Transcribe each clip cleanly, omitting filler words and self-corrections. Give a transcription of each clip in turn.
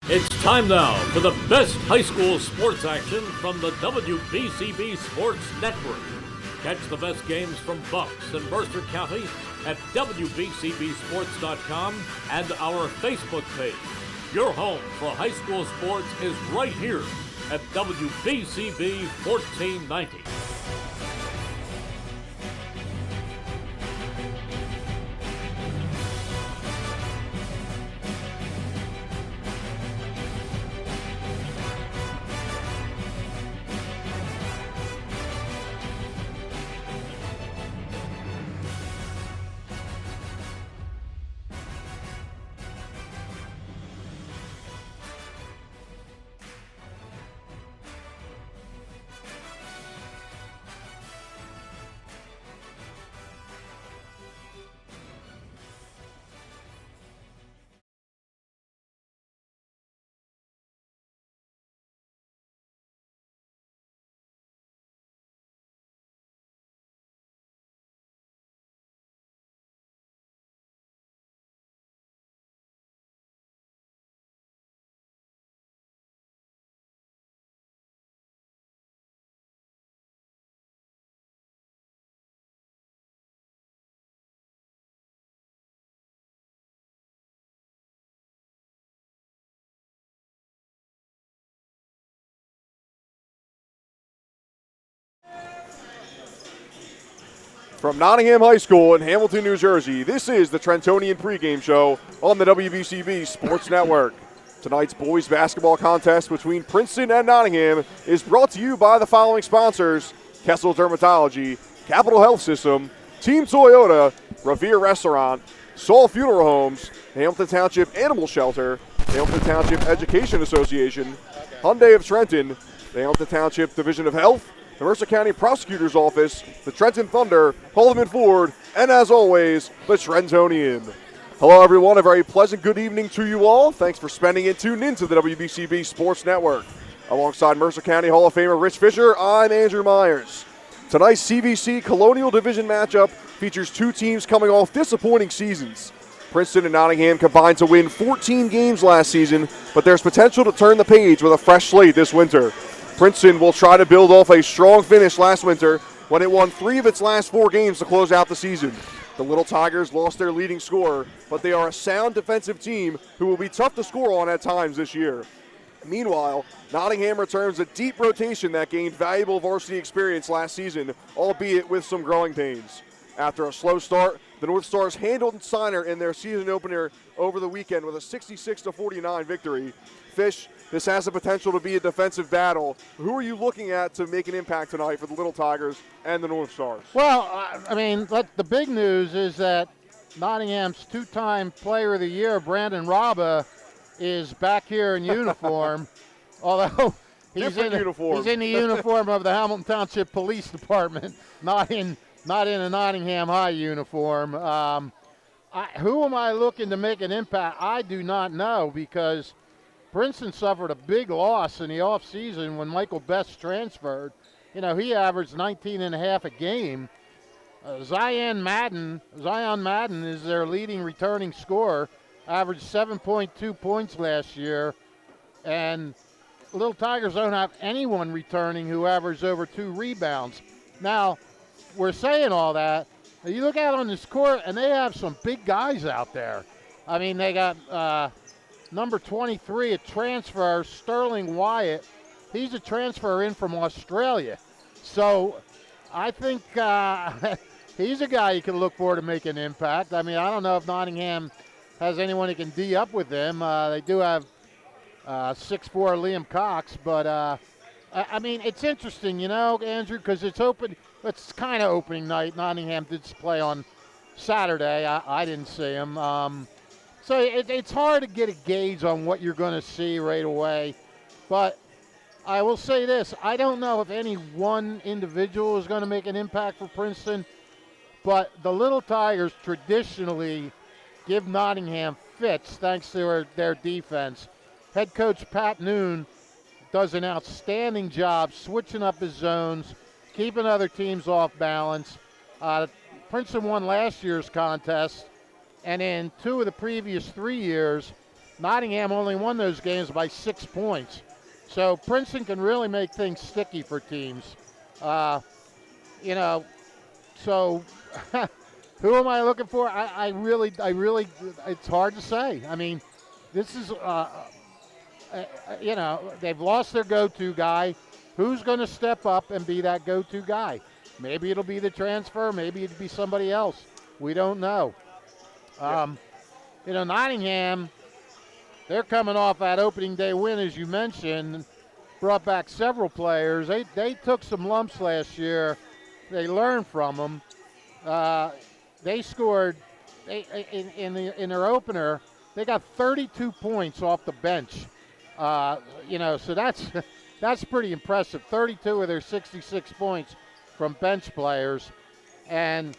It's time now for the best high school sports action from the WBCB Sports Network. Catch the best games from Bucks and Mercer County at WBCBSports.com and our Facebook page. Your home for high school sports is right here at WBCB 1490. From Nottingham High School in Hamilton, New Jersey, this is the Trentonian pregame show on the WBCB Sports Network. Tonight's boys basketball contest between Princeton and Nottingham is brought to you by the following sponsors: Kessel Dermatology, Capital Health System, Team Toyota, Revere Restaurant, Saul Funeral Homes, Hamilton Township Animal Shelter, Hamilton Township Education Association, Hyundai of Trenton, the Hamilton Township Division of Health, the Mercer County Prosecutor's Office, the Trenton Thunder, Holloman Ford, and as always, the Trentonian. Hello everyone, a very pleasant good evening to you all. Thanks for spending it tuned into the WBCB Sports Network. Alongside Mercer County Hall of Famer Rich Fisher, I'm Andrew Myers. Tonight's CVC Colonial Division matchup features two teams coming off disappointing seasons. Princeton and Nottingham combined to win 14 games last season, but there's potential to turn the page with a fresh slate this winter. Princeton will try to build off a strong finish last winter when it won 3 of its last 4 games to close out the season. The Little Tigers lost their leading scorer, but they are a sound defensive team who will be tough to score on at times this year. Meanwhile, Nottingham returns a deep rotation that gained valuable varsity experience last season, albeit with some growing pains. After a slow start, the Northstars handled Steiner in their season opener over the weekend with a 66-49 victory. Fish, this has the potential to be a defensive battle. Who are you looking at to make an impact tonight for the Little Tigers and the Northstars? Well, I mean, the big news is that Nottingham's two-time Player of the Year, Brandon Raba, is back here in uniform, although he's in the uniform of the Hamilton Township Police Department, not in a Nottingham High uniform. Who am I looking to make an impact? I do not know, because Princeton suffered a big loss in the offseason when Michael Best transferred. You know, he averaged 19.5 a game. Zion Madden is their leading returning scorer, averaged 7.2 points last year. And Little Tigers don't have anyone returning who averaged over 2 rebounds. Now, we're saying all that. You look out on this court, and they have some big guys out there. I mean, they got number 23, a transfer, Sterling Wyatt. He's a transfer in from Australia. So I think he's a guy you can look for to make an impact. I mean, I don't know if Nottingham has anyone who can D up with them. They do have 6'4" Liam Cox. But, I mean, it's interesting, you know, Andrew, because it's open. It's kind of opening night. Nottingham did play on Saturday. I didn't see him. So it's hard to get a gauge on what you're going to see right away. But I will say this. I don't know if any one individual is going to make an impact for Princeton, but the Little Tigers traditionally give Nottingham fits thanks to their defense. Head coach Pat Noon does an outstanding job switching up his zones, keeping other teams off balance. Princeton won last year's contest, and in 2 of the previous 3 years, Nottingham only won those games by 6 points. So Princeton can really make things sticky for teams. You know, so who am I looking for? I really, it's hard to say. I mean, this is, you know, they've lost their go-to guy. Who's going to step up and be that go-to guy? Maybe it'll be the transfer. Maybe it'll be somebody else. We don't know. You know, Nottingham, they're coming off that opening day win, as you mentioned, brought back several players. They took some lumps last year. They learned from them. They scored in their opener. They got 32 points off the bench. You know, so that's pretty impressive. 32 of their 66 points from bench players, and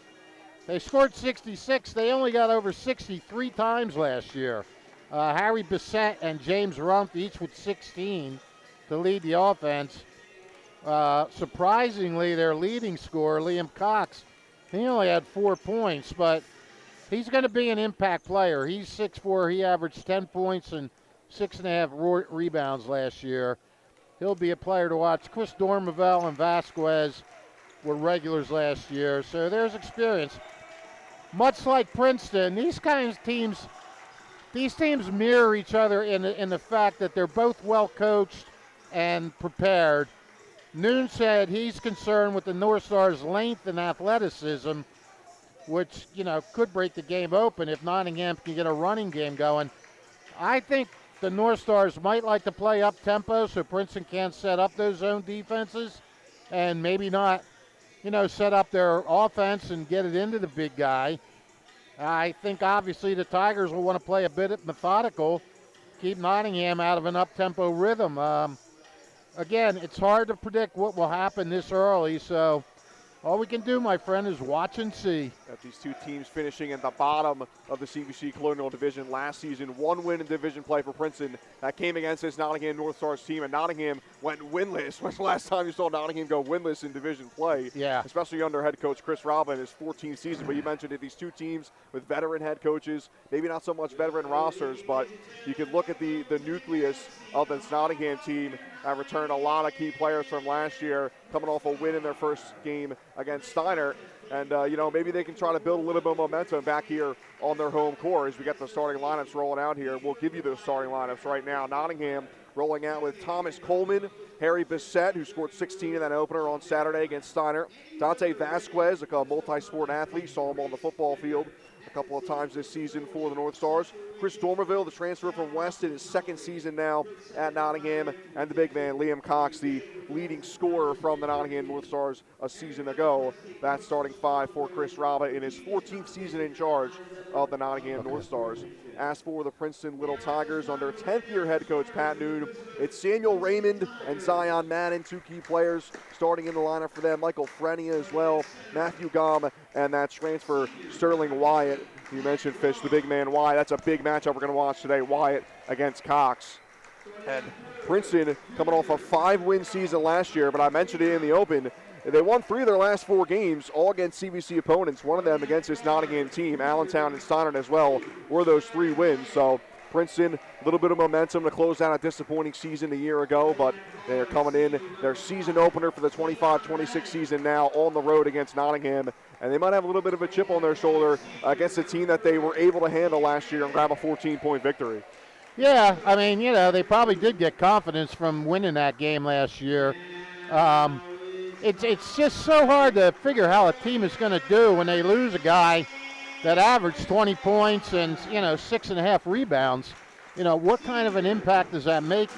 they scored 66. They only got over 63 times last year. Harry Bissett and James Rumpf each with 16 to lead the offense. Surprisingly, their leading scorer, Liam Cox, he only had 4 points, but he's going to be an impact player. He's 6'4". He averaged 10 points and 6.5 rebounds last year. He'll be a player to watch. Chris Dormavelle and Vasquez were regulars last year, so there's experience. Much like Princeton, these teams mirror each other in the fact that they're both well coached and prepared. Noon said he's concerned with the Northstars' length and athleticism, which, you know, could break the game open if Nottingham can get a running game going. I think the Northstars might like to play up tempo so Princeton can't set up those zone defenses and maybe not, you know, set up their offense and get it into the big guy. I think obviously the Tigers will want to play a bit methodical, keep Nottingham out of an up-tempo rhythm. Again, it's hard to predict what will happen this early, so all we can do, my friend, is watch and see. Got these two teams finishing at the bottom of the CBC Colonial Division last season. 1 win in division play for Princeton. That came against this Nottingham Northstars team, and Nottingham went winless. When's the last time you saw Nottingham go winless in division play? Yeah. Especially under head coach Chris Robba in his 14th season. But you mentioned it, these two teams with veteran head coaches, maybe not so much veteran rosters, but you can look at the nucleus of this Nottingham team that returned a lot of key players from last year, coming off a win in their first game against Steiner. And, you know, maybe they can try to build a little bit of momentum back here on their home court as we get the starting lineups rolling out here. We'll give you those starting lineups right now. Nottingham rolling out with Thomas Coleman, Harry Bissett, who scored 16 in that opener on Saturday against Steiner. Dante Vasquez, a multi-sport athlete, saw him on the football field a couple of times this season for the Northstars. Chris Dormaville, the transfer from Weston, his second season now at Nottingham. And the big man, Liam Cox, the leading scorer from the Nottingham Northstars a season ago. That's starting 5 for Chris Robba in his 14th season in charge of the Nottingham Northstars. As for the Princeton Little Tigers, under 10th-year head coach Pat Noon, it's Samuel Raymond and Zion Madden, 2 key players starting in the lineup for them. Michael Frenia as well, Matthew Gom, and that transfer Sterling Wyatt. You mentioned, Fish, the big man Wyatt. That's a big matchup we're going to watch today, Wyatt against Cox. And Princeton coming off a 5-win season last year, but I mentioned it in the open. They won 3 of their last 4 games, all against CBC opponents. One of them against this Nottingham team, Allentown and Steiner as well, were those 3 wins. So Princeton, a little bit of momentum to close out a disappointing season a year ago, but they're coming in their season opener for the 25-26 season now on the road against Nottingham. And they might have a little bit of a chip on their shoulder against a team that they were able to handle last year and grab a 14-point victory. Yeah, I mean, you know, they probably did get confidence from winning that game last year. It's just so hard to figure how a team is going to do when they lose a guy that averaged 20 points and, you know, 6.5 rebounds. You know, what kind of an impact does that make?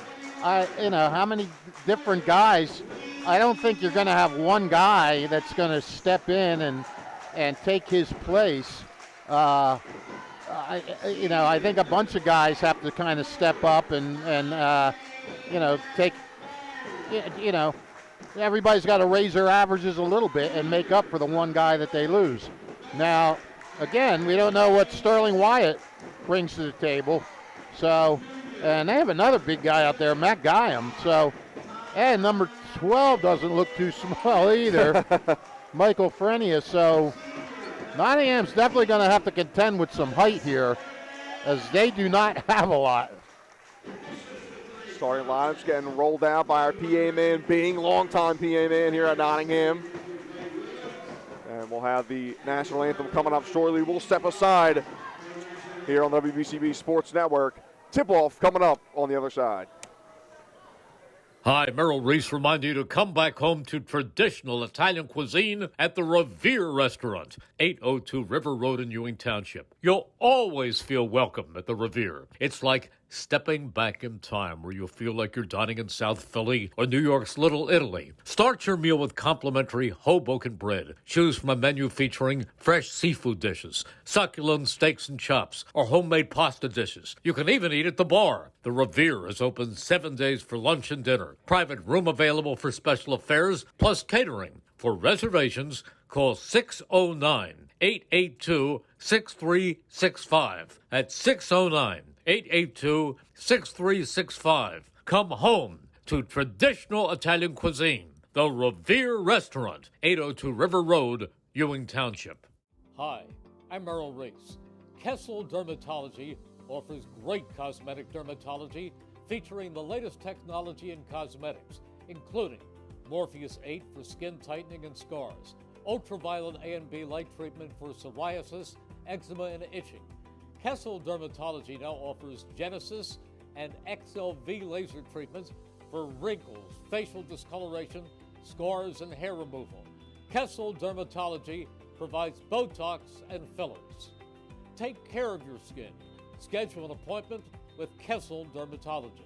You know, how many different guys? I don't think you're going to have one guy that's going to step in and take his place. You know, I think a bunch of guys have to kind of step up and you know, take, you know, everybody's got to raise their averages a little bit and make up for the one guy that they lose. Now, again, we don't know what Sterling Wyatt brings to the table. So, and they have another big guy out there, Matt Guyam. So, and number 12 doesn't look too small either, Michael Frenia. So, Nottingham's definitely going to have to contend with some height here, as they do not have a lot. Starting lineups getting rolled out by our PA man, Bing, longtime PA man here at Nottingham. And we'll have the national anthem coming up shortly. We'll step aside here on the WBCB Sports Network. Tip-off coming up on the other side. Hi, Merrill Reese reminding you to come back home to traditional Italian cuisine at the Revere Restaurant, 802 River Road in Ewing Township. You'll always feel welcome at the Revere. It's like stepping back in time where you'll feel like you're dining in South Philly or New York's Little Italy. Start your meal with complimentary Hoboken bread. Choose from a menu featuring fresh seafood dishes, succulent steaks and chops, or homemade pasta dishes. You can even eat at the bar. The Revere is open 7 days for lunch and dinner. Private room available for special affairs, plus catering. For reservations, call 609-882-6365. That's 609-882-6365. Come home to traditional Italian cuisine. The Revere Restaurant, 802 River Road, Ewing Township. Hi, I'm Merrill Reese. Kessel Dermatology offers great cosmetic dermatology featuring the latest technology in cosmetics, including Morpheus 8 for skin tightening and scars, ultraviolet A and B light treatment for psoriasis, eczema, and itching. Kessel Dermatology now offers Genesis and XLV laser treatments for wrinkles, facial discoloration, scars, and hair removal. Kessel Dermatology provides Botox and fillers. Take care of your skin. Schedule an appointment with Kessel Dermatology.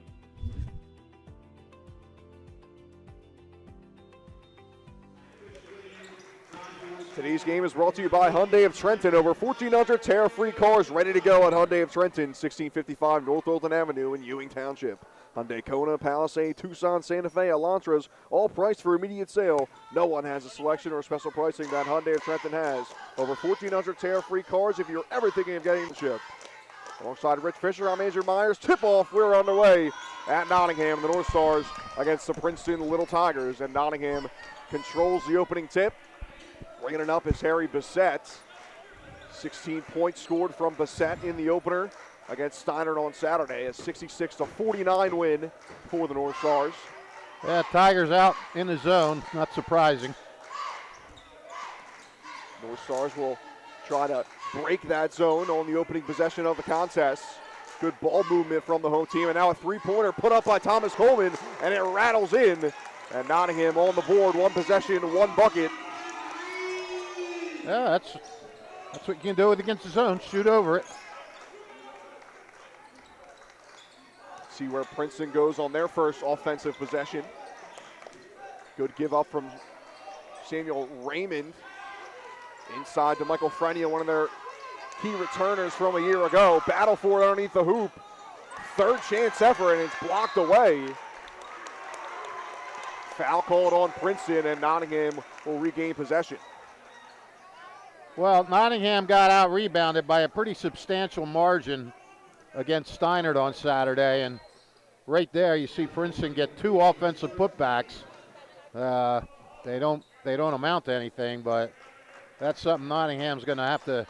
Today's game is brought to you by Hyundai of Trenton. Over 1,400 tear-free cars ready to go at Hyundai of Trenton, 1655 North Oakland Avenue in Ewing Township. Hyundai Kona, Palisade, Tucson, Santa Fe, Elantras, all priced for immediate sale. No one has a selection or special pricing that Hyundai of Trenton has. Over 1,400 tear-free cars if you're ever thinking of getting the chip. Alongside Rich Fisher, I'm Andrew Myers. Tip-off, we're underway at Nottingham. The Northstars against the Princeton Little Tigers, and Nottingham controls the opening tip. Bringing it up is Harry Bissett. 16 points scored from Bissett in the opener against Steinert on Saturday. A 66-49 win for the Northstars. Yeah, Tigers out in the zone. Not surprising. Northstars will try to break that zone on the opening possession of the contest. Good ball movement from the home team. And now a three-pointer put up by Thomas Coleman, and it rattles in. And Nottingham on the board, one possession, one bucket. Yeah, that's what you can do with against the zone. Shoot over it. See where Princeton goes on their first offensive possession. Good give up from Samuel Raymond. Inside to Michael Frenia, one of their key returners from a year ago. Battle for it underneath the hoop. Third chance effort, and it's blocked away. Foul called on Princeton, and Nottingham will regain possession. Well, Nottingham got out-rebounded by a pretty substantial margin against Steinert on Saturday, and right there you see Princeton get two offensive putbacks. They don't amount to anything, but that's something Nottingham's going to have to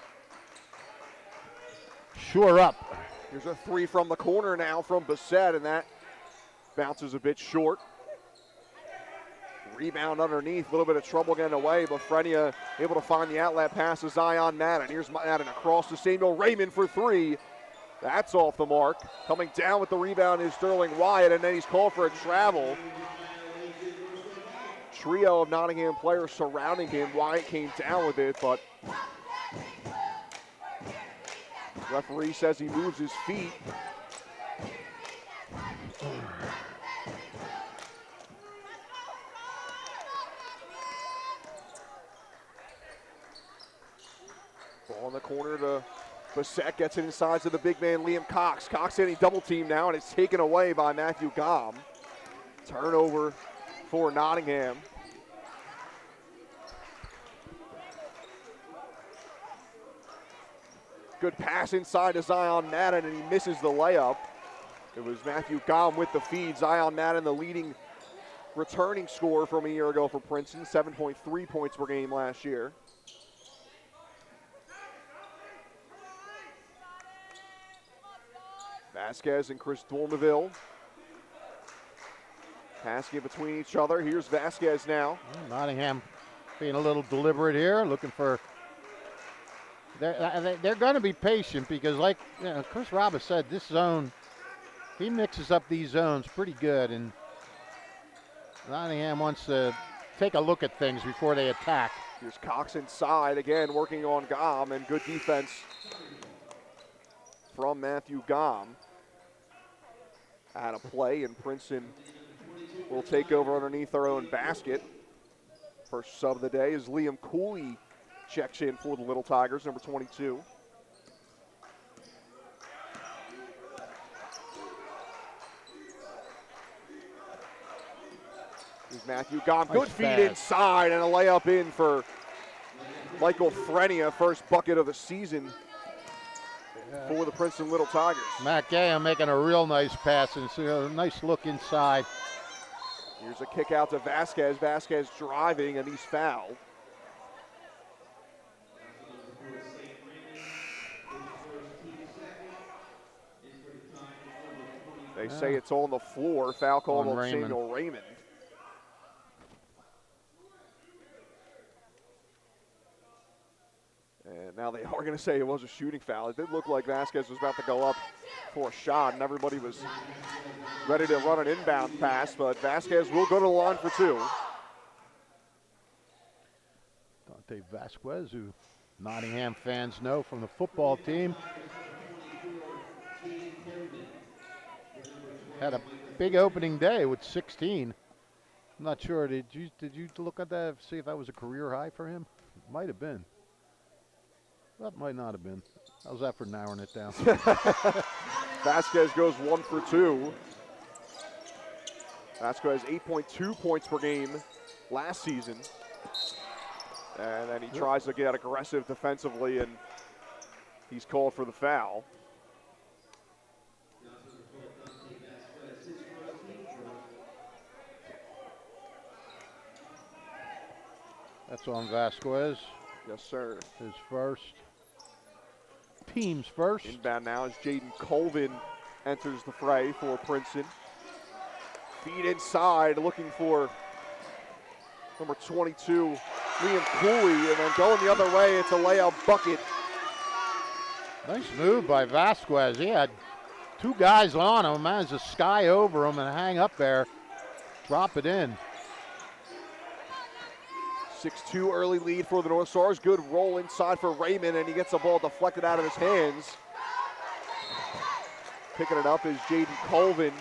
shore up. Here's a three from the corner now from Bissett, and that bounces a bit short. Rebound underneath, a little bit of trouble getting away, but Frenia able to find the outlet pass to Zion Madden. Here's Madden across to Samuel Raymond for three. That's off the mark. Coming down with the rebound is Sterling Wyatt, and then he's called for a travel. Trio of Nottingham players surrounding him. Wyatt came down with it, but referee says he moves his feet. Ball in the corner to Bissett, gets it inside to the big man Liam Cox. Cox hitting double team now, and it's taken away by Matthew Gom. Turnover for Nottingham. Good pass inside to Zion Madden, and he misses the layup. It was Matthew Gom with the feed. Zion Madden, the leading returning scorer from a year ago for Princeton, 7.3 points per game last year. Vasquez and Chris Dormeville Passing it between each other. Here's Vasquez now. Nottingham being a little deliberate here, looking for. They're going to be patient because, like Chris Robba said, this zone, he mixes up these zones pretty good, and Nottingham wants to take a look at things before they attack. Here's Cox inside again, working on Gom, and good defense from Matthew Gom. Out of play, and Princeton will take over underneath their own basket. First sub of the day is Liam Cooley checks in for the Little Tigers, number 22. Here's Matthew Gom. Good feed inside and a layup in for Michael Frenia, first bucket of the season for the Princeton Little Tigers. Matt Gaham making a real nice pass and a nice look inside. Here's a kick out to Vasquez. Vasquez driving, and he's fouled. They say it's on the floor. Foul called on Samuel Raymond. And now they are going to say it was a shooting foul. It did look like Vasquez was about to go up for a shot, and everybody was ready to run an inbound pass, but Vasquez will go to the line for two. Dante Vasquez, who Nottingham fans know from the football team, had a big opening day with 16. I'm not sure. Did you look at that, see if that was a career high for him? Might have been. That might not have been. How's that for narrowing it down? Vasquez goes 1 for 2. Vasquez 8.2 points per game last season. And then he tries to get aggressive defensively, and he's called for the foul. That's on Vasquez. Yes, sir. His first. Team's first. Inbound now as Jaden Colvin enters the fray for Princeton. Feed inside, looking for number 22, Liam Cooley, and then going the other way, it's a layup bucket. Nice move by Vasquez. He had two guys on him, managed to sky over him and hang up there, drop it in. 6-2 early lead for the North Stars. Good roll inside for Raymond, and he gets the ball deflected out of his hands. Picking it up is Jaden Colvin.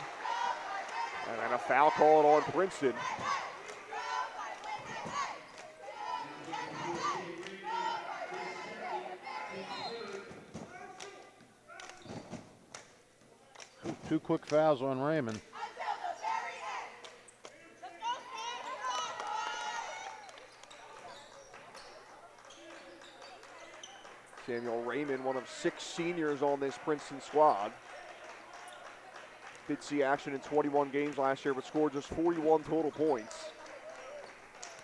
And then a foul called on Princeton. Two quick fouls on Raymond. Samuel Raymond, one of 6 seniors on this Princeton squad. Did see action in 21 games last year, but scored just 41 total points.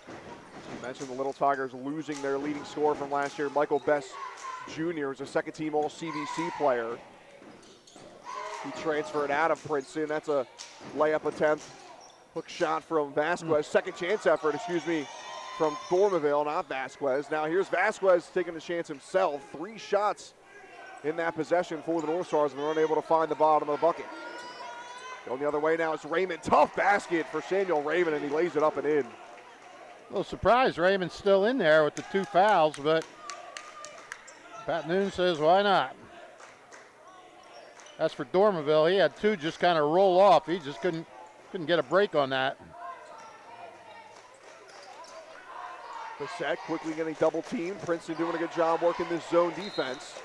You mentioned the Little Tigers losing their leading scorer from last year. Michael Best Jr. is a second-team All-CBC player. He transferred out of Princeton. That's a layup attempt. Hook shot from Vasquez. Second chance effort, from Dormaville, not Vasquez. Now here's Vasquez taking the chance himself. 3 shots in that possession for the North Stars, and they're unable to find the bottom of the bucket. Going the other way now, it's Raymond. Tough basket for Samuel Raymond, and he lays it up and in. A little surprised Raymond's still in there with the 2 fouls, but Pat Noon says, why not? As for Dormaville, he had 2 just kind of roll off. He just couldn't get a break on that. Bissett quickly getting double teamed. Princeton doing a good job working this zone defense.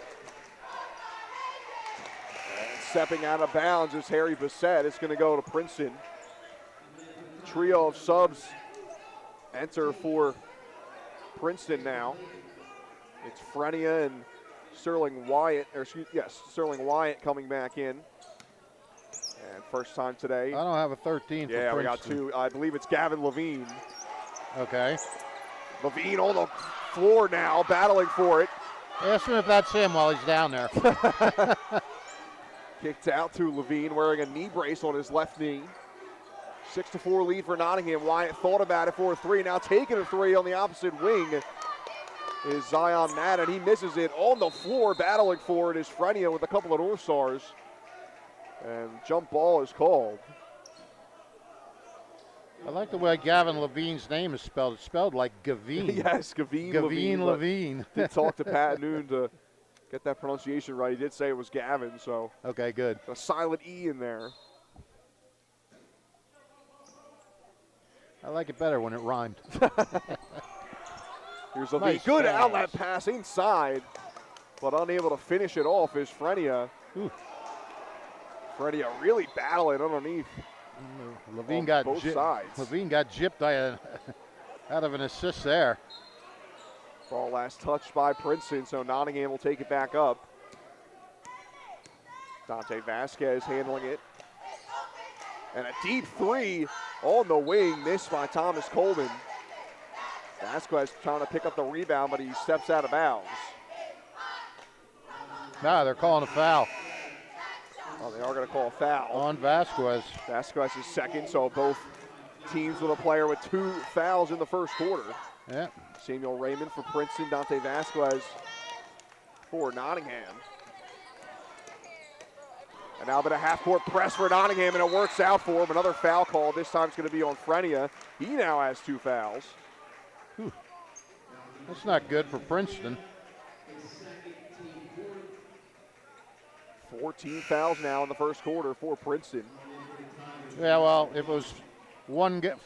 And stepping out of bounds is Harry Bissett. It's going to go to Princeton. Trio of subs enter for Princeton now. It's Frenia and Sterling Wyatt, Sterling Wyatt coming back in. And first time today. I don't have a 13 for Yeah, Princeton. we got 2. I believe it's Gavin Levine. Okay. Levine on the floor now, battling for it. Ask him if that's him while he's down there. Kicked out to Levine, wearing a knee brace on his left knee. 6-4 lead for Nottingham. Wyatt thought about it for a three. Now taking a three on the opposite wing is Zion Madden. He misses it on the floor. Battling for it is Frenia with a couple of Northstars. And jump ball is called. I like the way Gavin Levine's name is spelled. It's spelled like Gavin. Yes, Gavin Levine. Did talk to Pat Noon to get that pronunciation right. He did say it was Gavin, so. Okay, good. A silent E in there. I like it better when it rhymed. Here's Levine. Nice Good pass. outlet pass inside, but unable to finish it off is Frenia. Frenia really battling underneath. Levine got both sides. Levine got gypped out of an assist there. Ball last touched by Princeton, so Nottingham will take it back up. Dante Vasquez handling it. And a deep three on the wing, missed by Thomas Coleman. Vasquez trying to pick up the rebound, but he steps out of bounds. Nah, they're calling a foul. Oh, they are going to call a foul. On Vasquez. Vasquez is second, so both teams with a player with 2 fouls in the first quarter. Yeah. Samuel Raymond for Princeton, Dante Vasquez for Nottingham. And now a bit of half-court press for Nottingham, and it works out for him. Another foul call. This time it's going to be on Frenia. He now has 2 fouls. That's not good for Princeton. 14 fouls now in the first quarter for Princeton. Yeah, well, if it was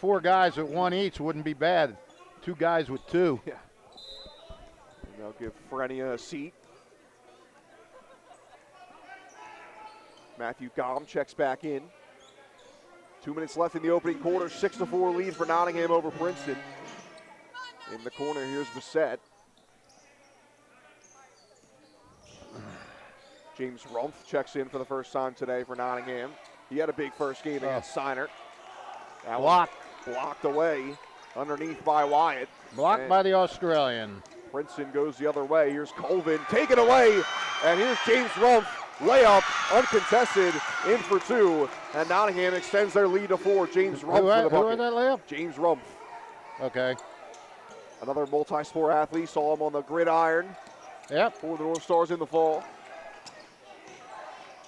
4 guys with 1 each, wouldn't be bad. 2 guys with 2. Yeah. And they'll give Frenia a seat. Matthew Gom checks back in. 2 minutes left in the opening quarter. 6-4 lead for Nottingham over Princeton. In the corner, here's Bissett. James Rumpf checks in for the first time today for Nottingham. He had a big first game against Seinert. That blocked away underneath by Wyatt. Blocked by the Australian. Princeton goes the other way. Here's Colvin, taken away. And here's James Rumpf. Layup, uncontested, in for 2. And Nottingham extends their lead to 4. James Rumpf for the bucket. Who had that layup? James Rumpf. Okay. Another multi-sport athlete. Saw him on the gridiron. Yep. For the Northstars in the fall.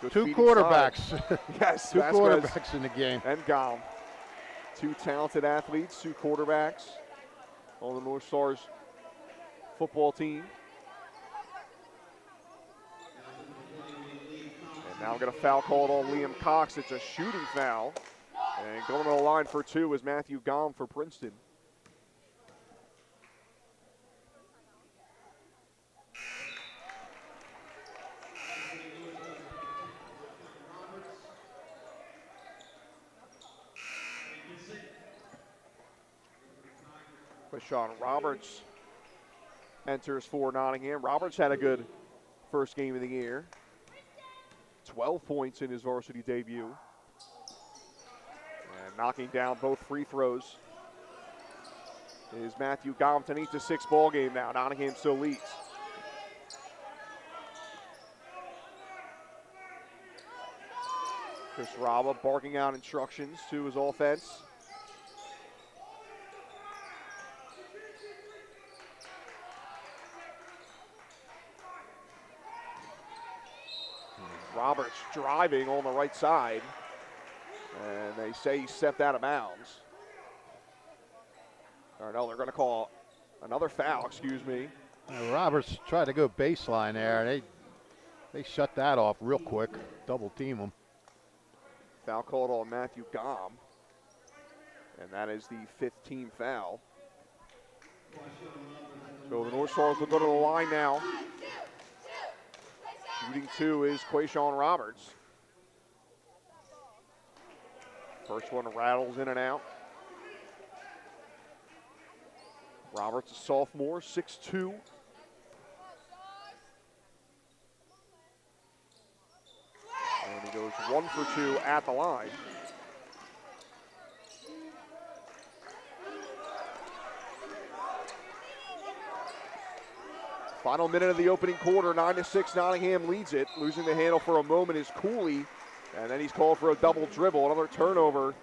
Good 2 feet quarterbacks. Yes, 2 Vasquez quarterbacks in the game. and Gom. 2 talented athletes, 2 quarterbacks on the Northstars football team. And now we're going to foul called on Liam Cox. It's a shooting foul. And going to the line for 2 is Matthew Gom for Princeton. Sean Roberts enters for Nottingham. Roberts had a good first game of the year. 12 points in his varsity debut. And knocking down both free throws is Matthew Gompton. 8-6 ball game now. Nottingham still leads. Chris Raba barking out instructions to his offense. Roberts driving on the right side, and they say he stepped out of bounds. Or no, they're going to call another foul, excuse me. Roberts tried to go baseline there. They shut that off real quick, double team him. Foul called on Matthew Gom, and that is the 5th team foul. So the Northstars will go to the line now. Shooting 2 is Quayshawn Roberts. First one rattles in and out. Roberts, a sophomore, 6'2". And he goes 1 for 2 at the line. Final minute of the opening quarter, 9-6, Nottingham leads it. Losing the handle for a moment is Cooley, and then he's called for a double dribble. Another turnover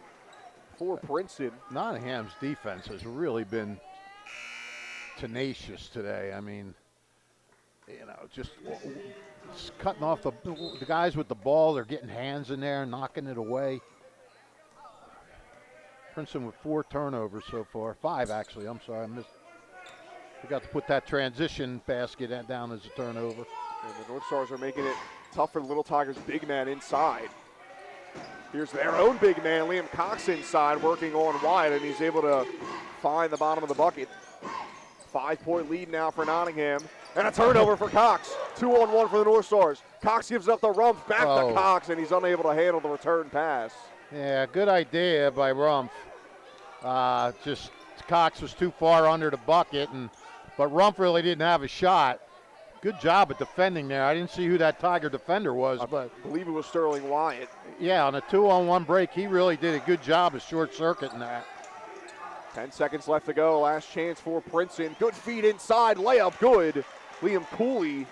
for Princeton. Nottingham's defense has really been tenacious today. I mean, just cutting off the guys with the ball. They're getting hands in there, knocking it away. Princeton with 4 turnovers so far. 5, actually. I'm sorry. Forgot to put that transition basket down as a turnover. And the Northstars are making it tough for the Little Tigers' big man inside. Here's their own big man, Liam Cox, inside, working on Wyatt, and he's able to find the bottom of the bucket. 5-point lead now for Nottingham. And a turnover for Cox. 2-on-1 for the Northstars. Cox gives up the rump back to Cox, and he's unable to handle the return pass. Yeah, good idea by Rumpf. Just Cox was too far under the bucket, but Rumpf really didn't have a shot. Good job at defending there. I didn't see who that Tiger defender was, but I believe it was Sterling Wyatt. Yeah, on a 2-on-1 break, he really did a good job of short-circuiting that. 10 seconds left to go. Last chance for Princeton. Good feed inside. Layup good. Liam Cooley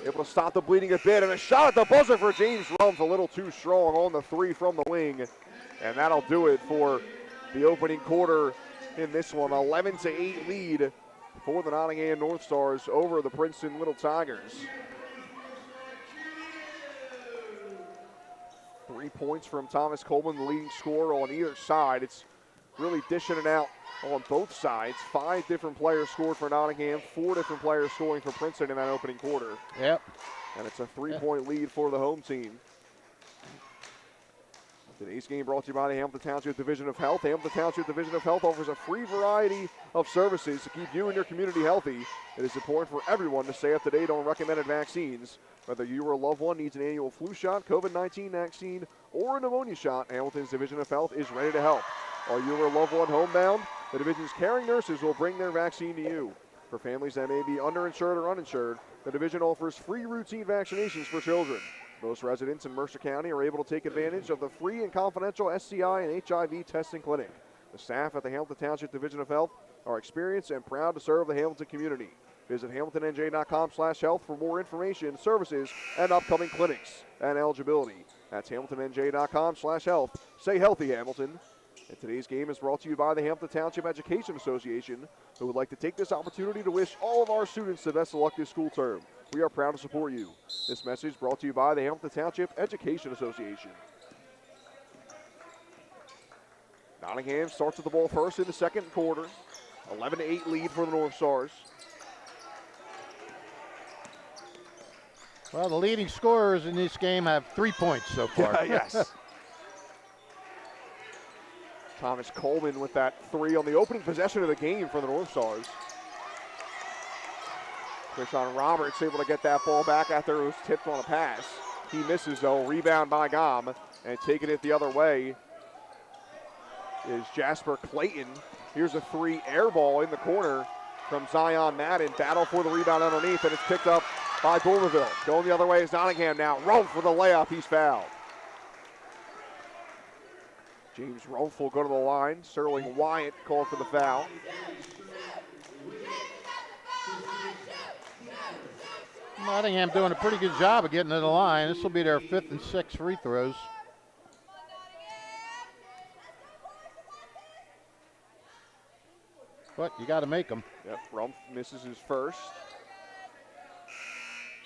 able to stop the bleeding a bit. And a shot at the buzzer for James Rumpf. A little too strong on the 3 from the wing. And that'll do it for the opening quarter in this one. 11-8 lead for the Nottingham Northstars over the Princeton Little Tigers. 3 points from Thomas Coleman, the leading scorer on either side. It's really dishing it out on both sides. 5 different players scored for Nottingham, 4 different players scoring for Princeton in that opening quarter. Yep. And it's a 3-point lead for the home team. Today's game brought to you by the Hamilton Township Division of Health. Hamilton Township Division of Health offers a free variety of services to keep you and your community healthy. It is important for everyone to stay up to date on recommended vaccines. Whether you or a loved one needs an annual flu shot, COVID-19 vaccine, or a pneumonia shot, Hamilton's Division of Health is ready to help. Are you or a loved one homebound? The division's caring nurses will bring their vaccine to you. For families that may be underinsured or uninsured, the division offers free routine vaccinations for children. Most residents in Mercer County are able to take advantage of the free and confidential STI and HIV testing clinic. The staff at the Hamilton Township Division of Health are experienced and proud to serve the Hamilton community. Visit hamiltonnj.com/health for more information, services, and upcoming clinics and eligibility. That's hamiltonnj.com/health. Stay healthy, Hamilton. And today's game is brought to you by the Hamilton Township Education Association, who would like to take this opportunity to wish all of our students the best of luck this school term. We are proud to support you. This message brought to you by the Hamilton Township Education Association. Nottingham starts with the ball first in the second quarter. 11-8 lead for the Northstars. Well, the leading scorers in this game have 3 points so far. Yes. Thomas Coleman with that 3 on the opening possession of the game for the Northstars. Krishan Roberts able to get that ball back after it was tipped on a pass. He misses though, rebound by Gom, and taking it the other way is Jasper Clayton. Here's a 3 air ball in the corner from Zion Madden. Battle for the rebound underneath, and it's picked up by Boomerville. Going the other way is Nottingham now. Rumpf with a layup, he's fouled. James Rumpf will go to the line. Sterling Wyatt called for the foul. Nottingham doing a pretty good job of getting to the line. This will be their 5th and 6th free throws. But you got to make them. Yep, Rumpf misses his first.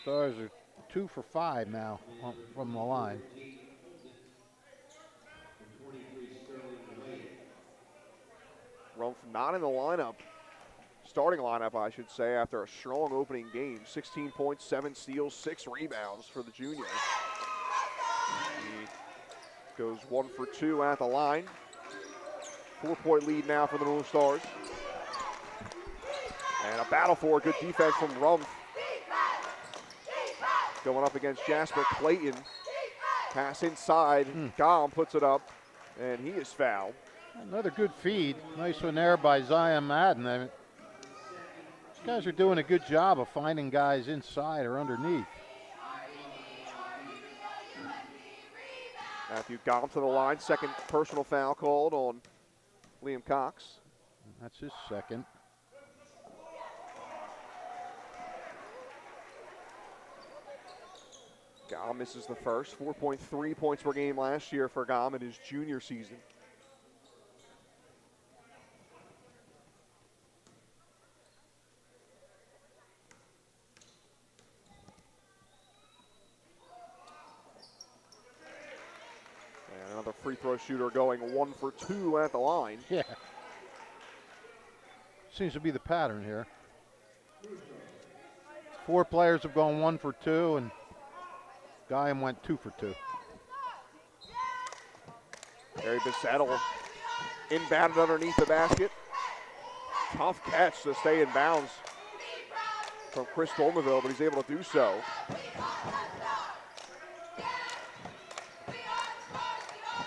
Stars are 2 for 5 now from the line. Rumpf not in the lineup, starting lineup, I should say, after a strong opening game. 16 points, 7 steals, 6 rebounds for the junior. He goes 1 for 2 at the line. 4-point lead now for the Northstars. And a battle for good defense from Rumpf. Going up against Jasper Clayton. Pass inside. Gom puts it up, and he is fouled. Another good feed. Nice one there by Zion Madden. I mean, these guys are doing a good job of finding guys inside or underneath. Matthew Gom to the line. Second personal foul called on Liam Cox. That's his second. Gom misses the first. 4.3 points per game last year for Gom in his junior season. And another free throw shooter going 1 for 2 at the line. Yeah. Seems to be the pattern here. 4 players have gone 1 for 2, and Guy went 2 for 2. Harry Bissettle inbounded underneath the basket. Tough catch to stay in bounds from Chris Dolmaville, but he's able to do so.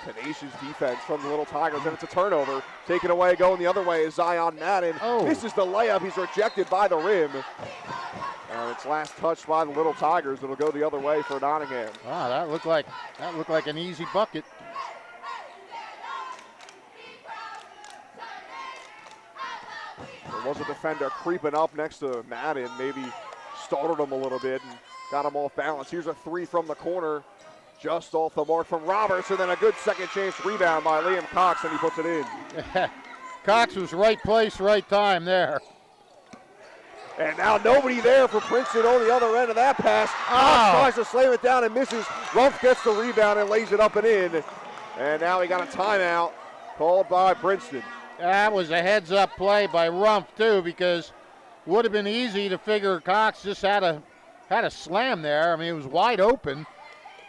Tenacious defense from the Little Tigers, and it's a turnover. Taken away, going the other way is Zion Madden. Misses the layup. He's rejected by the rim. And it's last touched by the Little Tigers. It'll go the other way for Nottingham. Wow, that looked like an easy bucket. There was a defender creeping up next to Madden, maybe startled him a little bit and got him off balance. Here's a 3 from the corner, just off the mark from Roberts, and then a good second chance rebound by Liam Cox, and he puts it in. Cox was right place, right time there. And now nobody there for Princeton on the other end of that pass. Cox tries to slam it down and misses. Rumpf gets the rebound and lays it up and in. And now he got a timeout called by Princeton. That was a heads-up play by Rumpf, too, because it would have been easy to figure Cox just had a slam there. I mean, it was wide open,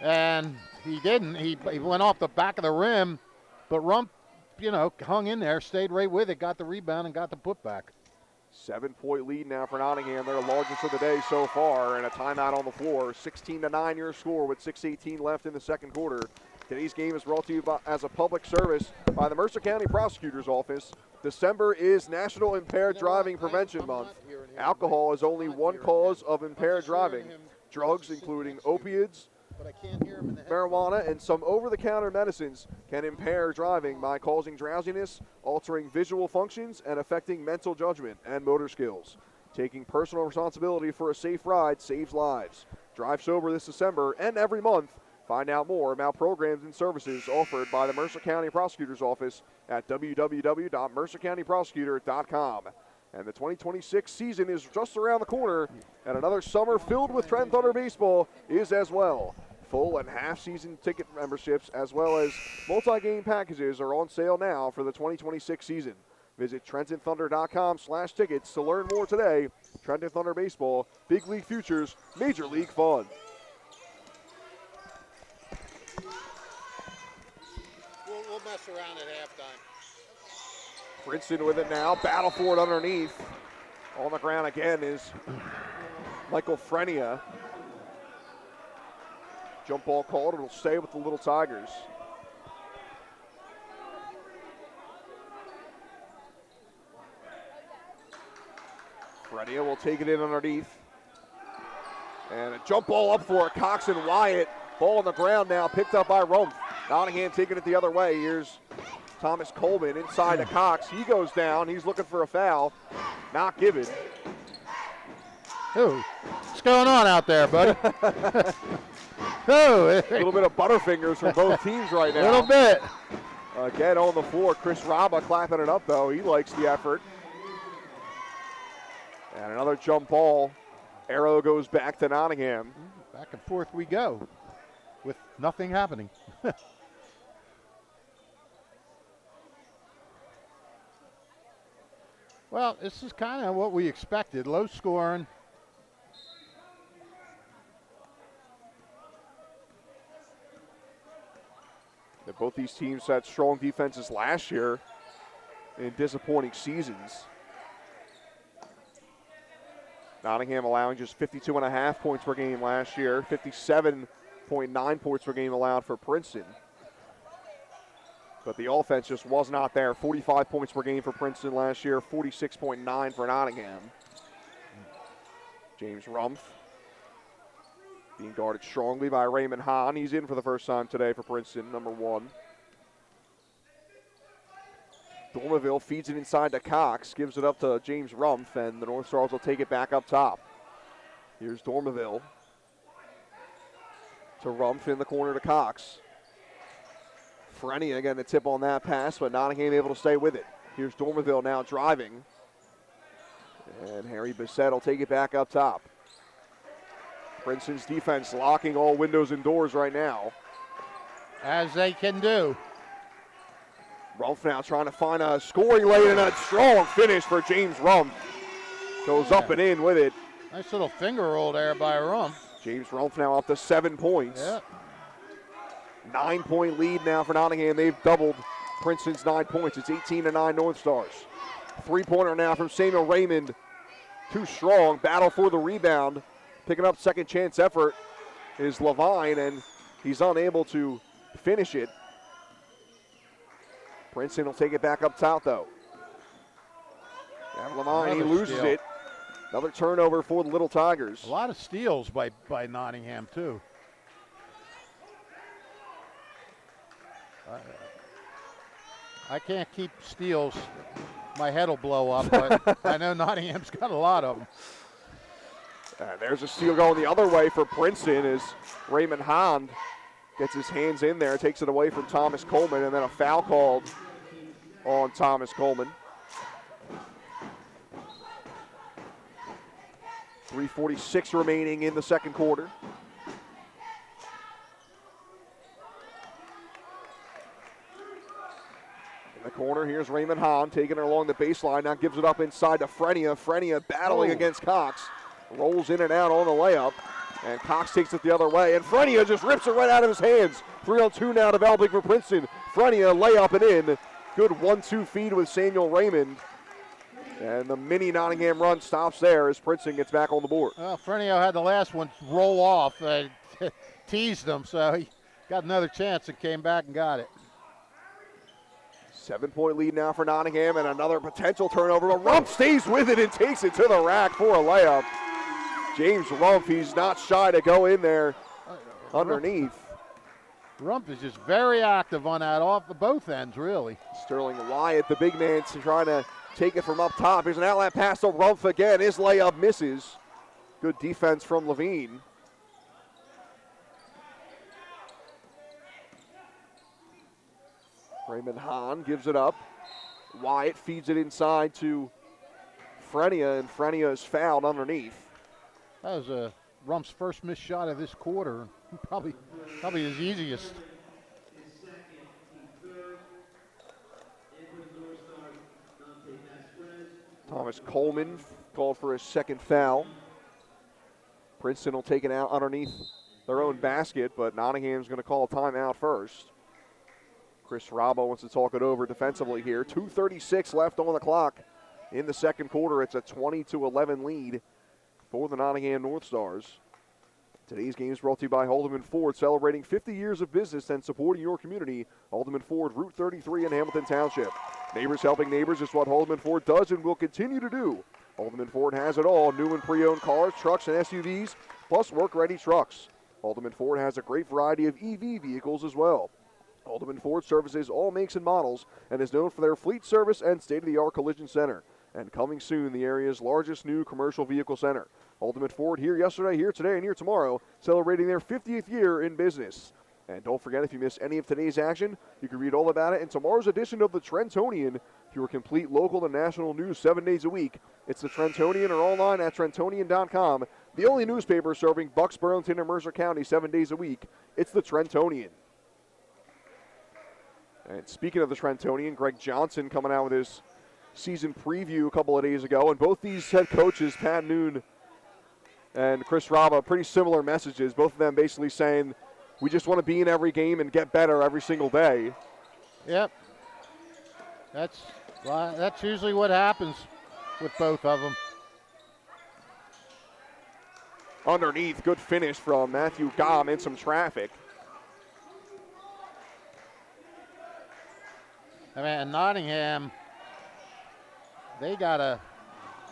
and he didn't. He went off the back of the rim, but Rumpf, hung in there, stayed right with it, got the rebound, and got the putback. 7-point lead now for Nottingham, their largest of the day so far, and a timeout on the floor. 16-9 your score with 6:18 left in the second quarter. Today's game is brought to you as a public service by the Mercer County Prosecutor's Office. December is National Impaired Driving Prevention Month. Alcohol is only one cause of impaired driving. Drugs, including opiates, marijuana, and some over-the-counter medicines can impair driving by causing drowsiness, altering visual functions, and affecting mental judgment and motor skills. Taking personal responsibility for a safe ride saves lives. Drive sober this December and every month. Find out more about programs and services offered by the Mercer County Prosecutor's Office at www.mercercountyprosecutor.com. And the 2026 season is just around the corner, and another summer filled with Trenton Thunder baseball is as well. Full and half-season ticket memberships as well as multi-game packages are on sale now for the 2026 season. Visit TrentonThunder.com/tickets to learn more today. Trenton Thunder baseball, big league futures, major league fun. We'll mess around at halftime. Princeton with it now, battle for it underneath. On the ground again is Michael Frenia. Jump ball called, it'll stay with the Little Tigers. Frenia will take it in underneath. And a jump ball up for Cox and Wyatt. Ball on the ground now, picked up by Rumpf. Nottingham taking it the other way. Here's Thomas Coleman inside to Cox. He goes down. He's looking for a foul. Not given. Ooh, what's going on out there, buddy? A little bit of butterfingers from both teams right now. A little bit. Again on the floor. Chris Raba clapping it up, though. He likes the effort. And another jump ball. Arrow goes back to Nottingham. Back and forth we go with nothing happening. Well, this is kind of what we expected. Low scoring. Both these teams had strong defenses last year in disappointing seasons. Nottingham allowing just 52.5 points per game last year, 57.9 points per game allowed for Princeton. But the offense just was not there. 45 points per game for Princeton last year, 46.9 for Nottingham. James Rumpf being guarded strongly by Raymond Hahn. He's in for the first time today for Princeton, number 1. Dormaville feeds it inside to Cox, gives it up to James Rumpf, and the Northstars will take it back up top. Here's Dormaville. to Rumpf in the corner to Cox. Frenia again to tip on that pass, but Nottingham able to stay with it. Here's Dormerville now driving. And Harry Bissett will take it back up top. Princeton's defense locking all windows and doors right now. As they can do. Rumpf now trying to find a scoring lane, and a strong finish for James Rumpf. Goes up and in with it. Nice little finger roll there by Rumpf. James Rumpf now up to 7 points. Yeah. 9-point lead now for Nottingham. They've doubled Princeton's 9 points. It's 18-9 Northstars. 3-pointer now from Samuel Raymond. Too strong. Battle for the rebound. Picking up second chance effort is Levine, and he's unable to finish it. Princeton will take it back up top, though. And Levine, he loses it. Another turnover for the Little Tigers. A lot of steals by Nottingham, too. I can't keep steals. My head will blow up, but I know Nottingham's got a lot of them. And there's a steal going the other way for Princeton as Raymond Hahn gets his hands in there, takes it away from Thomas Coleman, and then a foul called on Thomas Coleman. 3:46 remaining in the second quarter. In the corner, here's Raymond Hahn taking it along the baseline. Now gives it up inside to Frenia. Frenia battling against Cox. Rolls in and out on the layup. And Cox takes it the other way. And Frenia just rips it right out of his hands. 3-on-2 now developing for Princeton. Frenia layup and in. Good 1-2 feed with Samuel Raymond. And the mini Nottingham run stops there as Princeton gets back on the board. Well, Frenia had the last one roll off. Teased him, so he got another chance and came back and got it. 7-point lead now for Nottingham, and another potential turnover. But Rumpf stays with it and takes it to the rack for a layup. James Rumpf, he's not shy to go in there underneath. Rumpf is just very active on that off both ends, really. Sterling Wyatt, the big man, trying to take it from up top. Here's an outlet pass to Rumpf again. His layup misses. Good defense from Levine. Raymond Hahn gives it up. Wyatt feeds it inside to Frenia, and Frenia is fouled underneath. That was Rumpf's first missed shot of this quarter. Probably his easiest. Thomas Coleman called for his second foul. Princeton will take it out underneath their own basket, but Nottingham's going to call a timeout first. Chris Robbo wants to talk it over defensively here. 2:36 left on the clock in the second quarter. It's a 20-11 lead for the Nottingham Northstars. Today's game is brought to you by Haldeman Ford, celebrating 50 years of business and supporting your community. Haldeman Ford, Route 33 in Hamilton Township. Neighbors helping neighbors is what Haldeman Ford does and will continue to do. Haldeman Ford has it all: new and pre-owned cars, trucks, and SUVs, plus work-ready trucks. Haldeman Ford has a great variety of EV vehicles as well. Haldeman Ford services all makes and models and is known for their fleet service and state-of-the-art collision center. And coming soon, the area's largest new commercial vehicle center. Haldeman Ford, here yesterday, here today, and here tomorrow, celebrating their 50th year in business. And don't forget, if you missed any of today's action, you can read all about it in tomorrow's edition of the Trentonian, your complete local and national news 7 days a week. It's the Trentonian or online at Trentonian.com, the only newspaper serving Bucks, Burlington, and Mercer County 7 days a week. It's the Trentonian. And speaking of the Trentonian, Greg Johnson coming out with his season preview a couple of days ago, and both these head coaches, Pat Noon and Chris Raba, pretty similar messages. Both of them basically saying, we just want to be in every game and get better every single day. Yep. That's usually what happens with both of them. Underneath, good finish from Matthew Gom in some traffic. I mean, Nottingham, they got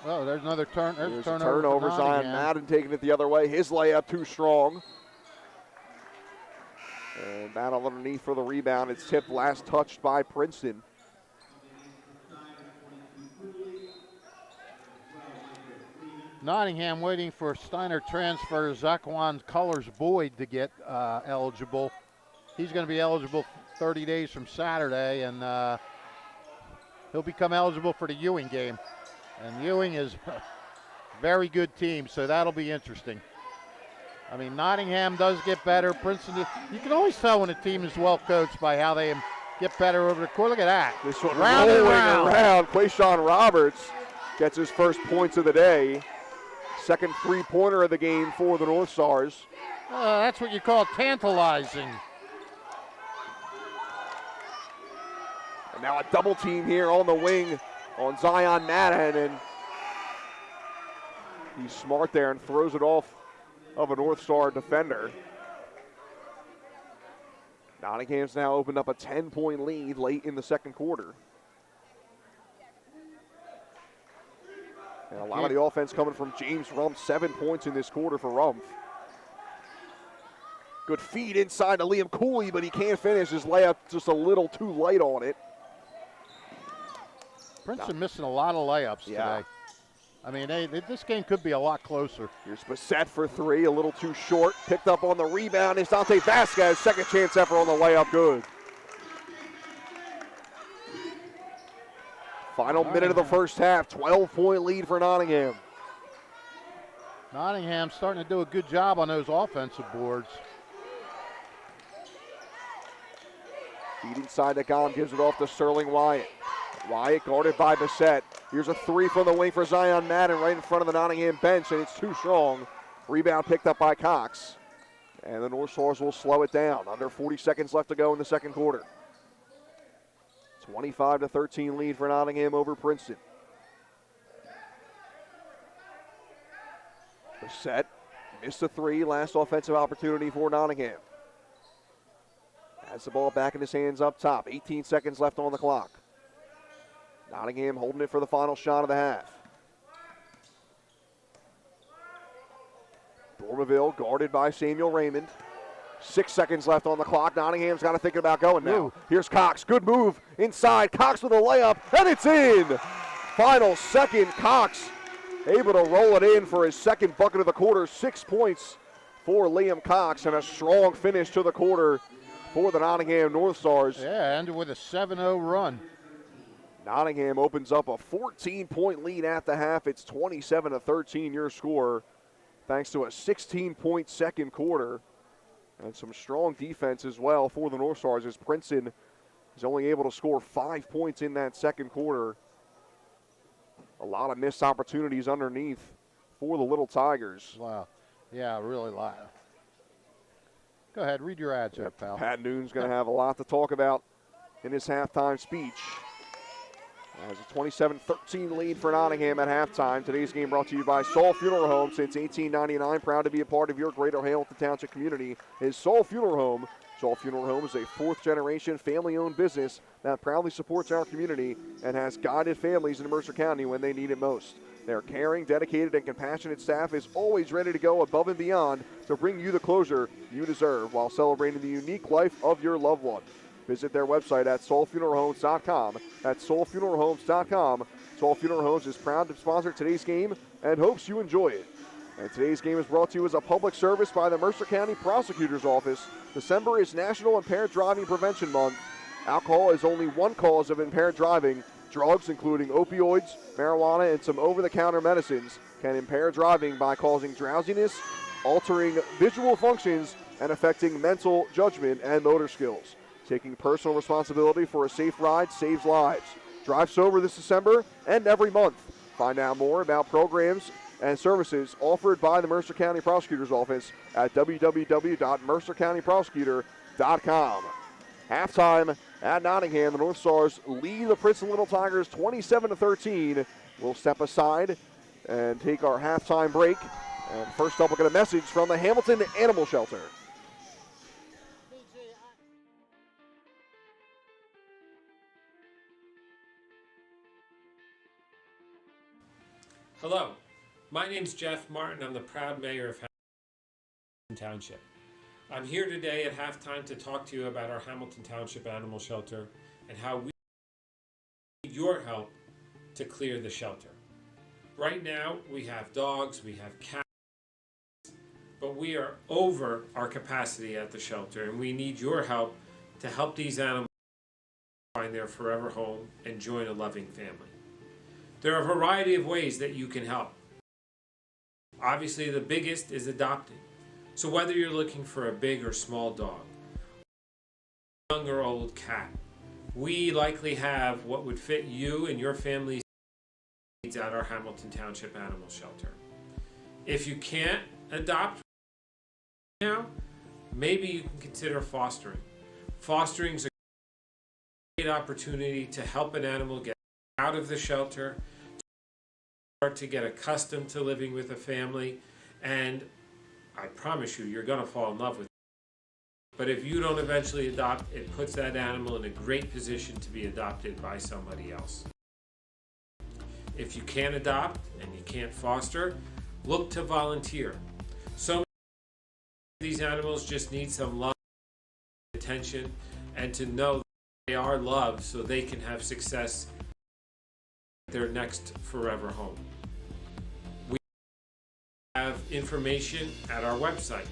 there's another turnover. There's a turnover. Zion Madden taking it the other way. His layup too strong. And battle underneath for the rebound. It's tipped, last touched by Princeton. Nottingham waiting for Steiner transfer Zaquan Colors-Boyd to get eligible. He's going to be eligible 30 days from Saturday, and he'll become eligible for the Ewing game. And Ewing is a very good team, so that'll be interesting. I mean, Nottingham does get better. Princeton, you can always tell when a team is well coached by how they get better over the course. Look at that. This one Round and rolling round. around. Quayshawn Roberts gets his first points of the day. Second three-pointer of the game for the Northstars. That's what you call tantalizing. And now a double team here on the wing on Zion Madden, and he's smart there and throws it off of a North Star defender. Nottingham's now opened up a 10-point lead late in the second quarter. And a lot of the offense coming from James Rumpf. 7 points in this quarter for Rumpf. Good feed inside to Liam Cooley, but he can't finish. His layup just a little too light on it. Princeton missing a lot of layups today. I mean, this game could be a lot closer. Here's Bassett for three, a little too short. Picked up on the rebound is Dante Vasquez. Second chance effort on the layup, good. Final minute of the first half, 12-point lead for Nottingham. Nottingham starting to do a good job on those offensive boards. Feed inside to Gom, gives it off to Sterling Wyatt. Wyatt guarded by Bassett. Here's a three from the wing for Zion Madden right in front of the Nottingham bench, and it's too strong. Rebound picked up by Cox. And the North Stars will slow it down. Under 40 seconds left to go in the second quarter. 25-13 lead for Nottingham over Princeton. Bassett missed a three, last offensive opportunity for Nottingham. Has the ball back in his hands up top. 18 seconds left on the clock. Nottingham holding it for the final shot of the half. Dormaville guarded by Samuel Raymond. 6 seconds left on the clock. Nottingham's got to think about going now. Here's Cox. Good move inside. Cox with a layup, and it's in. Final second. Cox able to roll it in for his second bucket of the quarter. 6 points for Liam Cox, and a strong finish to the quarter for the Nottingham Northstars. Yeah, ended with a 7-0 run. Nottingham opens up a 14-point lead at the half. It's 27-13 your score, thanks to a 16-point second quarter. And some strong defense as well for the North Stars, as Princeton is only able to score 5 points in that second quarter. A lot of missed opportunities underneath for the Little Tigers. Wow. Yeah, really a lot. Go ahead, read your ads there, pal. Pat Noon's going to have a lot to talk about in his halftime speech. As a 27-13 lead for Nottingham at halftime. Today's game brought to you by Saul Funeral Home. Since 1899, proud to be a part of your greater Hamilton Township community is Saul Funeral Home. Saul Funeral Home is a fourth-generation family-owned business that proudly supports our community and has guided families in Mercer County when they need it most. Their caring, dedicated, and compassionate staff is always ready to go above and beyond to bring you the closure you deserve while celebrating the unique life of your loved one. Visit their website at soulfuneralhomes.com. That's soulfuneralhomes.com. Soul Funeral Homes is proud to sponsor today's game and hopes you enjoy it. And today's game is brought to you as a public service by the Mercer County Prosecutor's Office. December is National Impaired Driving Prevention Month. Alcohol is only one cause of impaired driving. Drugs, including opioids, marijuana, and some over-the-counter medicines, can impair driving by causing drowsiness, altering visual functions, and affecting mental judgment and motor skills. Taking personal responsibility for a safe ride saves lives. Drive sober this December and every month. Find out more about programs and services offered by the Mercer County Prosecutor's Office at www.mercercountyprosecutor.com. Halftime at Nottingham, the North Stars lead the Princeton Little Tigers 27-13. We'll step aside and take our halftime break. And first up, we'll get a message from the Hamilton Animal Shelter. Hello, my name's Jeff Martin. I'm the proud mayor of Hamilton Township. I'm here today at halftime to talk to you about our Hamilton Township Animal Shelter and how we need your help to clear the shelter. Right now, we have dogs, we have cats, but we are over our capacity at the shelter, and we need your help to help these animals find their forever home and join a loving family. There are a variety of ways that you can help. Obviously, the biggest is adopting. So whether you're looking for a big or small dog, young or old cat, we likely have what would fit you and your family's needs at our Hamilton Township Animal Shelter. If you can't adopt now, maybe you can consider fostering. Fostering is a great opportunity to help an animal get out of the shelter, start to get accustomed to living with a family, and I promise you, you're going to fall in love with it. But if you don't eventually adopt, it puts that animal in a great position to be adopted by somebody else. If you can't adopt and you can't foster, look to volunteer. So many of these animals just need some love, attention, and to know that they are loved so they can have success at their next forever home. We have information at our website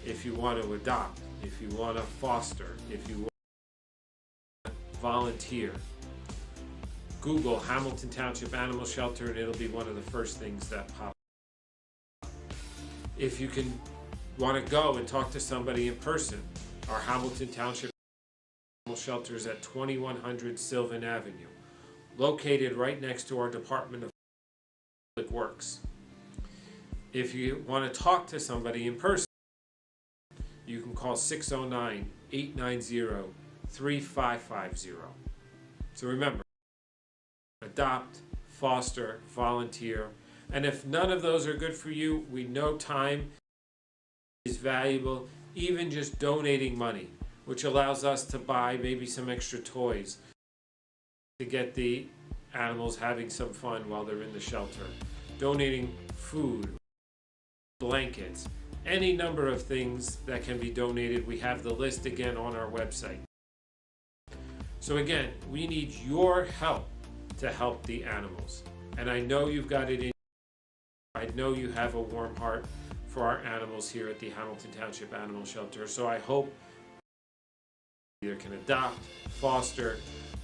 if you want to adopt, if you want to foster, if you want to volunteer. Google Hamilton Township Animal Shelter and it'll be one of the first things that pop up. If you want to go and talk to somebody in person, our Hamilton Township Animal Shelter is at 2100 Sylvan Avenue, located right next to our Department of Public Works. If you want to talk to somebody in person, you can call 609-890-3550. So remember, adopt, foster, volunteer, and if none of those are good for you, we know time is valuable, even just donating money, which allows us to buy maybe some extra toys to get the animals having some fun while they're in the shelter. Donating food, blankets, any number of things that can be donated. We have the list again on our website. So again, we need your help to help the animals. And I know you've got it in. I know you have a warm heart for our animals here at the Hamilton Township Animal Shelter. So I hope you either can adopt, foster,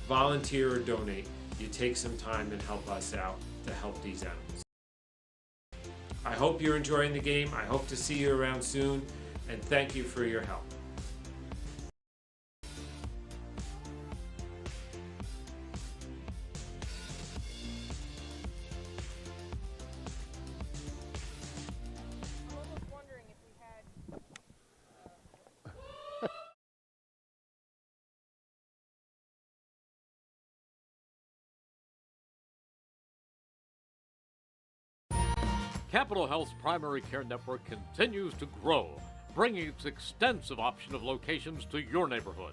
volunteer, or donate. You take some time and help us out to help these animals. I hope you're enjoying the game. I hope to see you around soon, and thank you for your help. Capital Health's primary care network continues to grow, bringing its extensive option of locations to your neighborhood.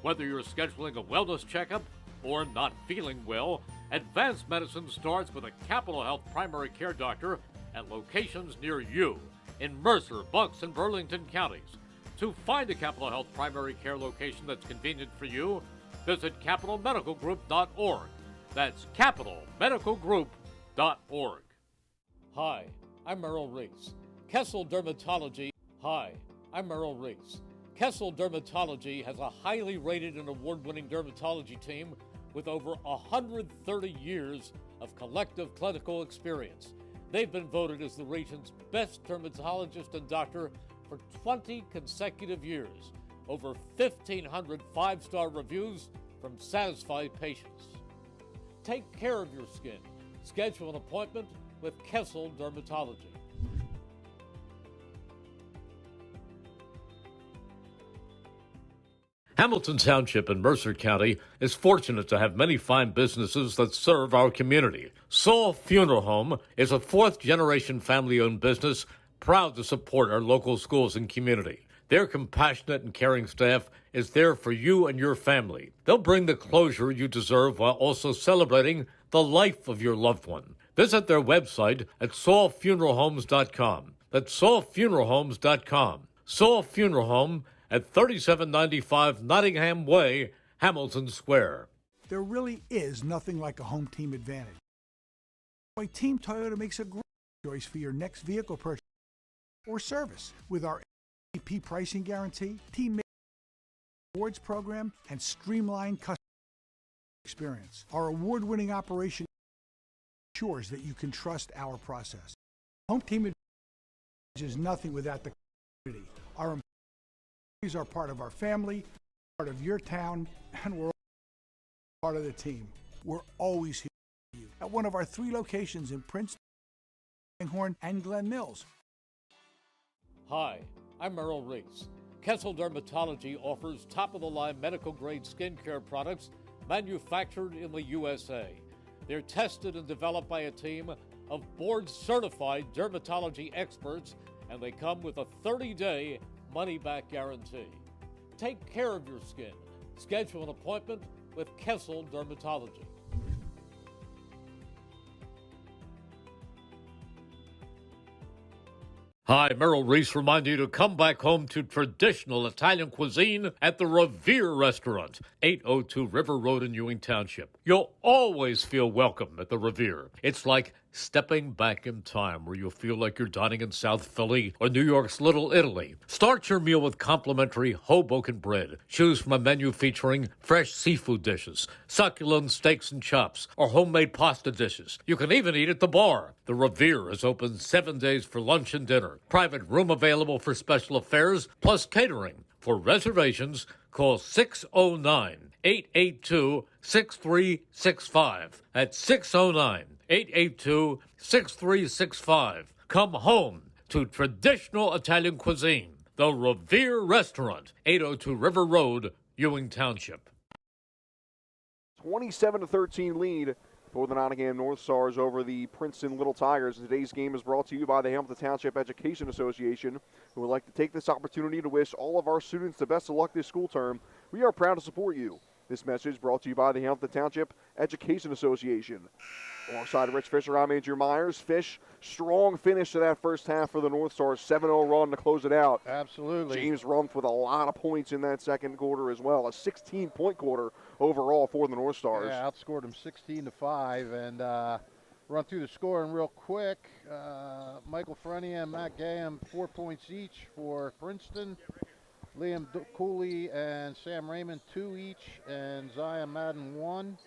Whether you're scheduling a wellness checkup or not feeling well, advanced medicine starts with a Capital Health primary care doctor at locations near you in Mercer, Bucks, and Burlington counties. To find a Capital Health primary care location that's convenient for you, visit capitalmedicalgroup.org. That's capitalmedicalgroup.org. Hi, I'm Merrill Reese. Kessel Dermatology. Hi, I'm Merrill Reese. Kessel Dermatology has a highly rated and award-winning dermatology team with over 130 years of collective clinical experience. They've been voted as the region's best dermatologist and doctor for 20 consecutive years. Over 1,500 five-star reviews from satisfied patients. Take care of your skin. Schedule an appointment with Kessel Dermatology. Hamilton Township in Mercer County is fortunate to have many fine businesses that serve our community. Saul Funeral Home is a fourth-generation family-owned business proud to support our local schools and community. Their compassionate and caring staff is there for you and your family. They'll bring the closure you deserve while also celebrating the life of your loved one. Visit their website at saulfuneralhomes.com. That's saulfuneralhomes.com. Saul Funeral Home at 3795 Nottingham Way, Hamilton Square. There really is nothing like a home team advantage. Team Toyota makes a great choice for your next vehicle purchase or service. With our MVP pricing guarantee, team rewards program, and streamlined customer experience. Our award-winning operation ensures that you can trust our process. Home Team is nothing without the community. Our employees are part of our family, part of your town, and we're part of the team. We're always here for you at one of our 3 locations in Princeton, Langhorne, and Glen Mills. Hi, I'm Merrill Reese. Kessel Dermatology offers top-of-the-line medical-grade skincare products manufactured in the USA. They're tested and developed by a team of board-certified dermatology experts, and they come with a 30-day money-back guarantee. Take care of your skin. Schedule an appointment with Kessel Dermatology. Hi, Merrill Reese reminding you to come back home to traditional Italian cuisine at the Revere Restaurant, 802 River Road in Ewing Township. You'll always feel welcome at the Revere. It's like stepping back in time where you'll feel like you're dining in South Philly or New York's Little Italy. Start your meal with complimentary Hoboken bread. Choose from a menu featuring fresh seafood dishes, succulent steaks and chops, or homemade pasta dishes. You can even eat at the bar. The Revere is open 7 days for lunch and dinner. Private room available for special affairs, plus catering. For reservations, call 609-882-6365. That's 609-882-6365. Come home to traditional Italian cuisine. The Revere Restaurant, 802 River Road, Ewing Township. 27-13 lead for the Nottingham Northstars over the Princeton Little Tigers. Today's game is brought to you by the Hamilton Township Education Association, who would like to take this opportunity to wish all of our students the best of luck this school term. We are proud to support you. This message brought to you by the Hamilton Township Education Association. Alongside Rich Fisher, I'm Andrew Myers. Fish, strong finish to that first half for the Northstars. 7-0 run to close it out. Absolutely. James Rumpf with a lot of points in that second quarter as well. A 16-point quarter overall for the Northstars. Yeah, outscored them 16-5. And run through the scoring real quick. Michael Frenia and Matt Gaham, 4 points each for Princeton. Liam Cooley and Sam Raymond, 2 each. And Zion Madden, 1.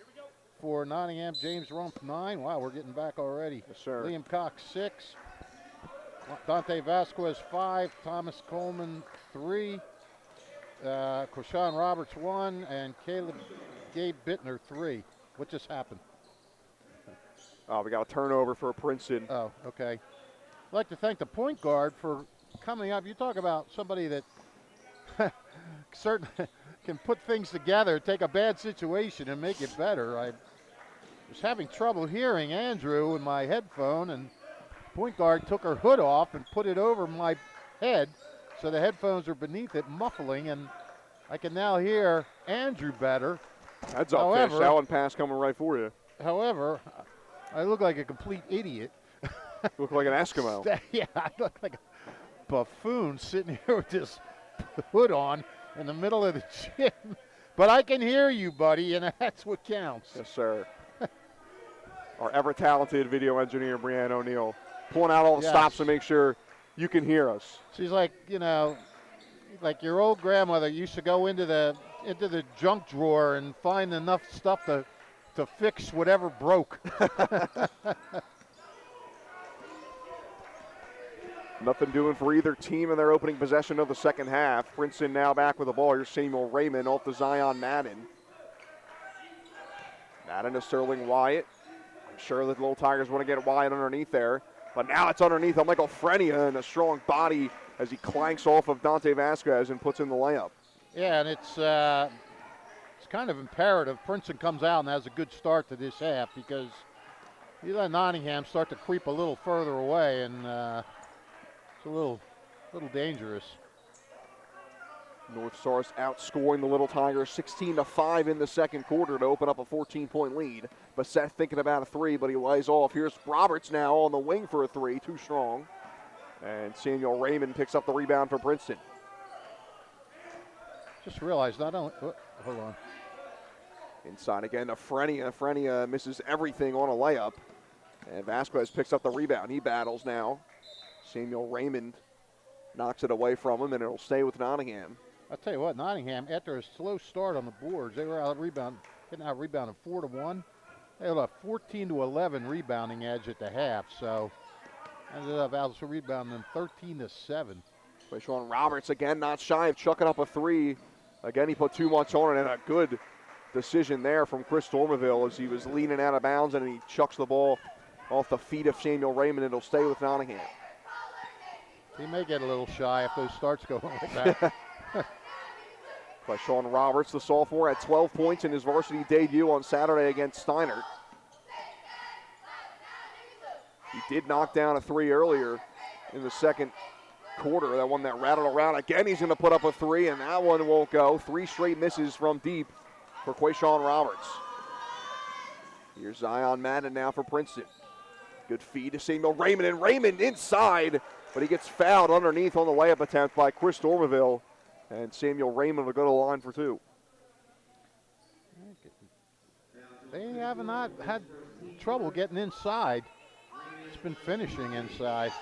For Nottingham, James Rumpf, 9. Wow, we're getting back already. Yes, sir. Liam Cox, 6. Dante Vasquez, 5. Thomas Coleman, 3. Krishan Roberts, 1. And Gabe Bittner, 3. What just happened? Oh, we got a turnover for Princeton. Oh, okay. I'd like to thank the point guard for coming up. You talk about somebody that certainly can put things together, take a bad situation and make it better. I was having trouble hearing Andrew in my headphone, and point guard took her hood off and put it over my head so the headphones are beneath it, muffling, and I can now hear Andrew better. That's up, Fish. That one pass coming right for you. However, I look like a complete idiot. You look like an Eskimo. Yeah, I look like a buffoon sitting here with this hood on in the middle of the gym. But I can hear you, buddy, and that's what counts. Yes, sir. Our ever-talented video engineer, Brianne O'Neill, pulling out all the stops to make sure you can hear us. She's like, you know, like your old grandmother used to go into the junk drawer and find enough stuff to fix whatever broke. Nothing doing for either team in their opening possession of the second half. Princeton now back with the ball. Here's Samuel Raymond off to Zion Madden. Madden to Sterling Wyatt. I'm sure that the Little Tigers want to get Wyatt underneath there. But now it's underneath on Michael Frenia and a strong body as he clanks off of Dante Vasquez and puts in the layup. Yeah, and it's kind of imperative Princeton comes out and has a good start to this half, because you let Nottingham start to creep a little further away, and it's a little dangerous. Northstars outscoring the Little Tigers 16-5 in the second quarter to open up a 14-point lead. Bassett thinking about a three, but he lays off. Here's Roberts now on the wing for a three, too strong. And Samuel Raymond picks up the rebound for Princeton. Just realized not only, hold on. Inside again to Frenia. Frenia misses everything on a layup. And Vasquez picks up the rebound. He battles now. Samuel Raymond knocks it away from him, and it'll stay with Nottingham. I'll tell you what, Nottingham, after a slow start on the boards, they were getting out rebounded 4-1. They had a 14-11 rebounding edge at the half, so ended up out rebounding them 13-7. Quayshawn Roberts again not shy of chucking up a three. Again, he put too much on it, and a good decision there from Chris Dormerville as he was leaning out of bounds, and he chucks the ball off the feet of Samuel Raymond. It'll stay with Nottingham. He may get a little shy if those starts go like that. Quayshawn Roberts, the sophomore, had 12 points in his varsity debut on Saturday against Steiner. He did knock down a three earlier in the second quarter, that one that rattled around. Again, he's going to put up a three, and that one won't go. 3 straight misses from deep for Quayshawn Roberts. Here's Zion Madden now for Princeton. Good feed to Samuel Raymond, and Raymond inside, but he gets fouled underneath on the layup attempt by Chris Dormerville, and Samuel Raymond will go to the line for 2. They have not had trouble getting inside. It's been finishing inside.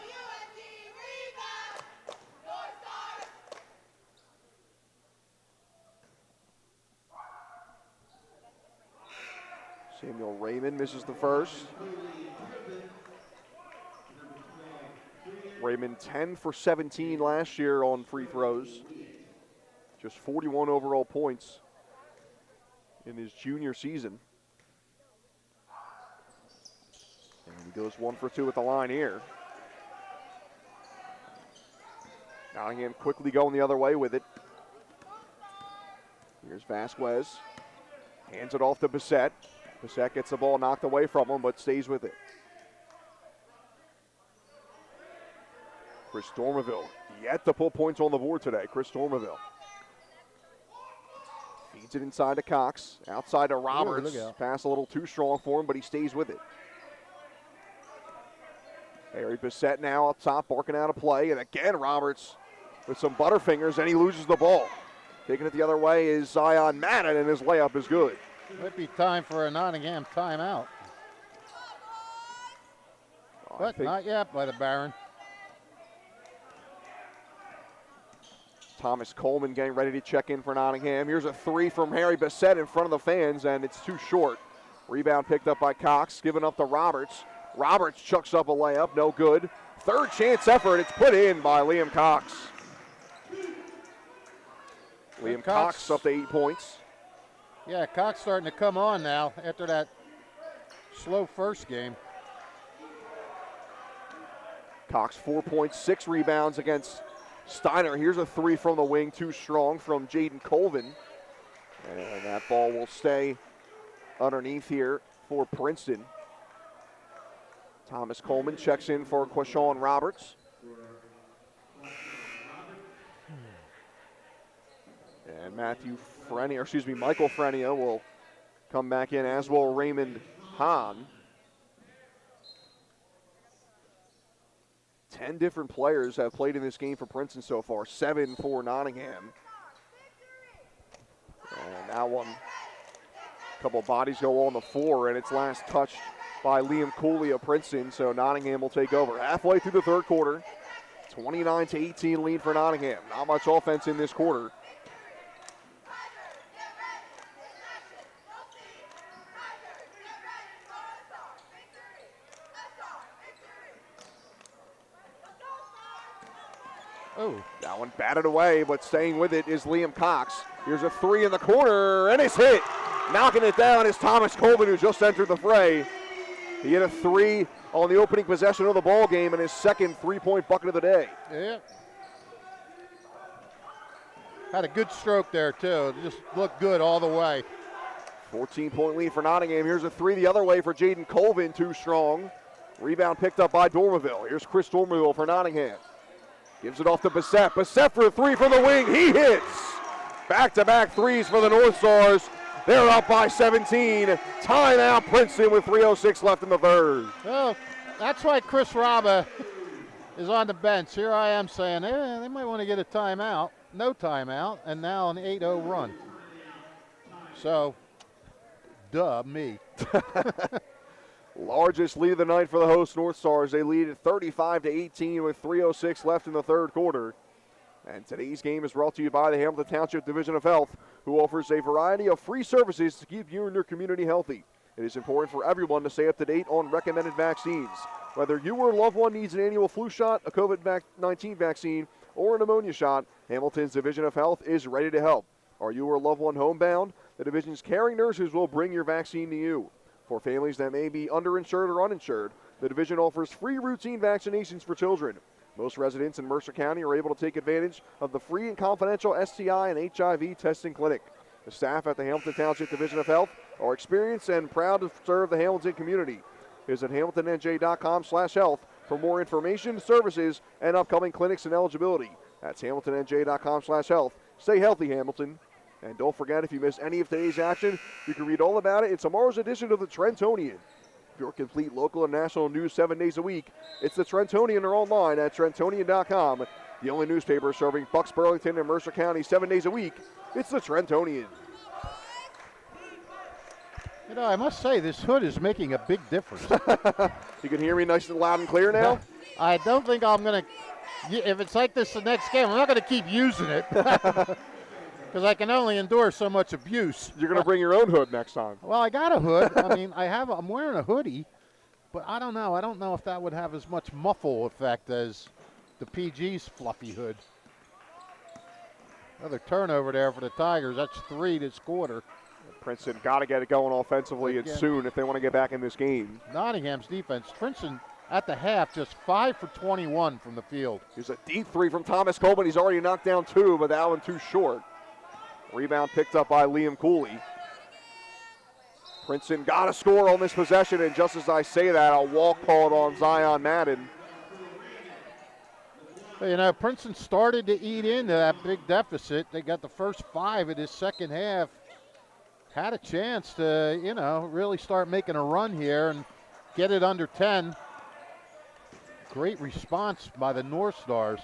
Samuel Raymond misses the first. Raymond 10 for 17 last year on free throws. Just 41 overall points in his junior season. And he goes 1 for 2 at the line here. Nottingham quickly going the other way with it. Here's Vasquez. Hands it off to Bissett. Bissett gets the ball knocked away from him, but stays with it. Chris Dormerville yet to put points on the board today. Chris Dormerville. Feeds it inside to Cox. Outside to Roberts. Pass a little too strong for him, but he stays with it. Harry Bissett now up top, barking out a play. And again, Roberts with some butterfingers, and he loses the ball. Taking it the other way is Zion Madden, and his layup is good. Might be time for a Nottingham timeout. But not yet by the Baron. Thomas Coleman getting ready to check in for Nottingham. Here's a three from Harry Bissett in front of the fans, and it's too short. Rebound picked up by Cox, giving up to Roberts. Roberts chucks up a layup, no good. Third chance effort, it's put in by Liam Cox. Liam Cox up to 8 points. Yeah, Cox starting to come on now after that slow first game. Cox 4 points, 6 rebounds against Steiner. Here's a three from the wing, too strong from Jaden Colvin. And that ball will stay underneath here for Princeton. Thomas Coleman checks in for Quayshawn Roberts. And Michael Frenia will come back in, as will Raymond Hahn. 10 different players have played in this game for Princeton so far, 7 for Nottingham. And that one, a couple of bodies go on the floor, and it's last touched by Liam Cooley of Princeton, so Nottingham will take over. Halfway through the third quarter, 29-18 lead for Nottingham. Not much offense in this quarter. Oh, that one batted away, but staying with it is Liam Cox. Here's a three in the corner, and it's hit. Knocking it down is Thomas Colvin, who just entered the fray. He hit a three on the opening possession of the ball game and his second three-point bucket of the day. Yeah. Had a good stroke there, too. Just looked good all the way. 14-point lead for Nottingham. Here's a three the other way for Jaden Colvin, too strong. Rebound picked up by Dormerville. Here's Chris Dormerville for Nottingham. Gives it off to Bissett. Bissett for a three from the wing. He hits. Back-to-back threes for the Northstars. They're up by 17. Timeout Princeton with 3:06 left in the third. Well, that's why Chris Raba is on the bench. Here I am saying, they might want to get a timeout. No timeout, and now an 8-0 run. So, duh, me. Largest lead of the night for the host Northstars. They lead at 35-18 with 3:06 left in the third quarter. And today's game is brought to you by the Hamilton Township Division of Health, who offers a variety of free services to keep you and your community healthy. It is important for everyone to stay up to date on recommended vaccines. Whether you or a loved one needs an annual flu shot, a COVID-19 vaccine, or a pneumonia shot, Hamilton's Division of Health is ready to help. Are you or a loved one homebound? The division's caring nurses will bring your vaccine to you. For families that may be underinsured or uninsured, the division offers free routine vaccinations for children. Most residents in Mercer County are able to take advantage of the free and confidential STI and HIV testing clinic. The staff at the Hamilton Township Division of Health are experienced and proud to serve the Hamilton community. Visit hamiltonnj.com/health for more information, services, and upcoming clinics and eligibility. That's hamiltonnj.com/health. Stay healthy, Hamilton. And don't forget, if you miss any of today's action, you can read all about it in tomorrow's edition of the Trentonian. Your complete local and national news 7 days a week. It's the Trentonian or online at trentonian.com. The only newspaper serving Bucks, Burlington, and Mercer County 7 days a week. It's the Trentonian. You know, I must say, this hood is making a big difference. You can hear me nice and loud and clear now? I don't think I'm going to, if it's like this the next game, I'm not going to keep using it. Because I can only endure so much abuse. You're going to bring your own hood next time. Well, I got a hood. I mean, I'm wearing a hoodie, but I don't know. I don't know if that would have as much muffle effect as the PG's fluffy hood. Another turnover there for the Tigers. That's 3 this quarter. Princeton got to get it going offensively and soon if they want to get back in this game. Nottingham's defense. Princeton at the half just 5 for 21 from the field. Here's a deep three from Thomas Coleman. He's already knocked down 2, but that one too short. Rebound picked up by Liam Cooley. Princeton got a score on this possession, and just as I say that, a walk called on Zion Madden. You know, Princeton started to eat into that big deficit. They got the first 5 of this second half. Had a chance to, you know, really start making a run here and get it under 10. Great response by the Northstars.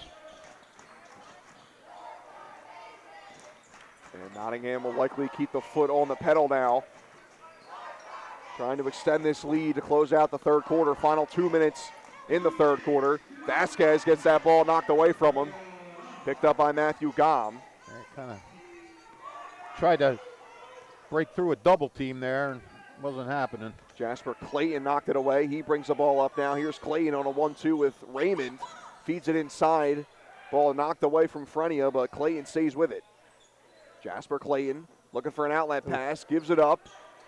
And Nottingham will likely keep the foot on the pedal now. Trying to extend this lead to close out the third quarter. Final 2 minutes in the third quarter. Vasquez gets that ball knocked away from him. Picked up by Matthew Gom. Kind of tried to break through a double team there and wasn't happening. Jasper Clayton knocked it away. He brings the ball up now. Here's Clayton on a 1-2 with Raymond. Feeds it inside. Ball knocked away from Frenia, but Clayton stays with it. Jasper Clayton looking for an outlet pass, gives it up,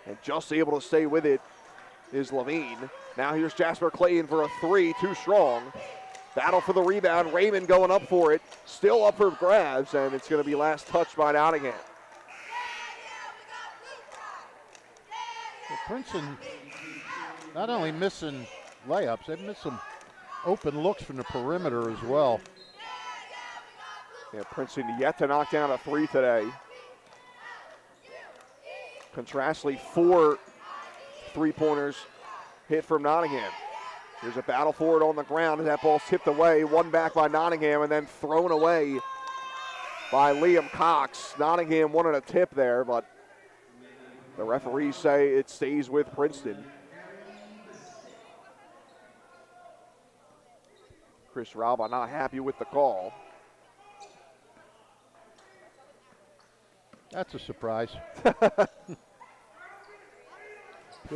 and just able to stay with it is Levine. Now here's Jasper Clayton for a 3, too strong. Battle for the rebound, Raymond going up for it, still up for grabs, and it's going to be last touched by Nottingham. Well, Princeton not only missing layups, they've missed some open looks from the perimeter as well. Yeah, Princeton yet to knock down a 3 today. Contrastly, 4 3-pointers hit from Nottingham. There's a battle for it on the ground, and that ball's tipped away. One back by Nottingham, and then thrown away by Liam Cox. Nottingham wanted a tip there, but the referees say it stays with Princeton. Chris Rauba not happy with the call. That's a surprise.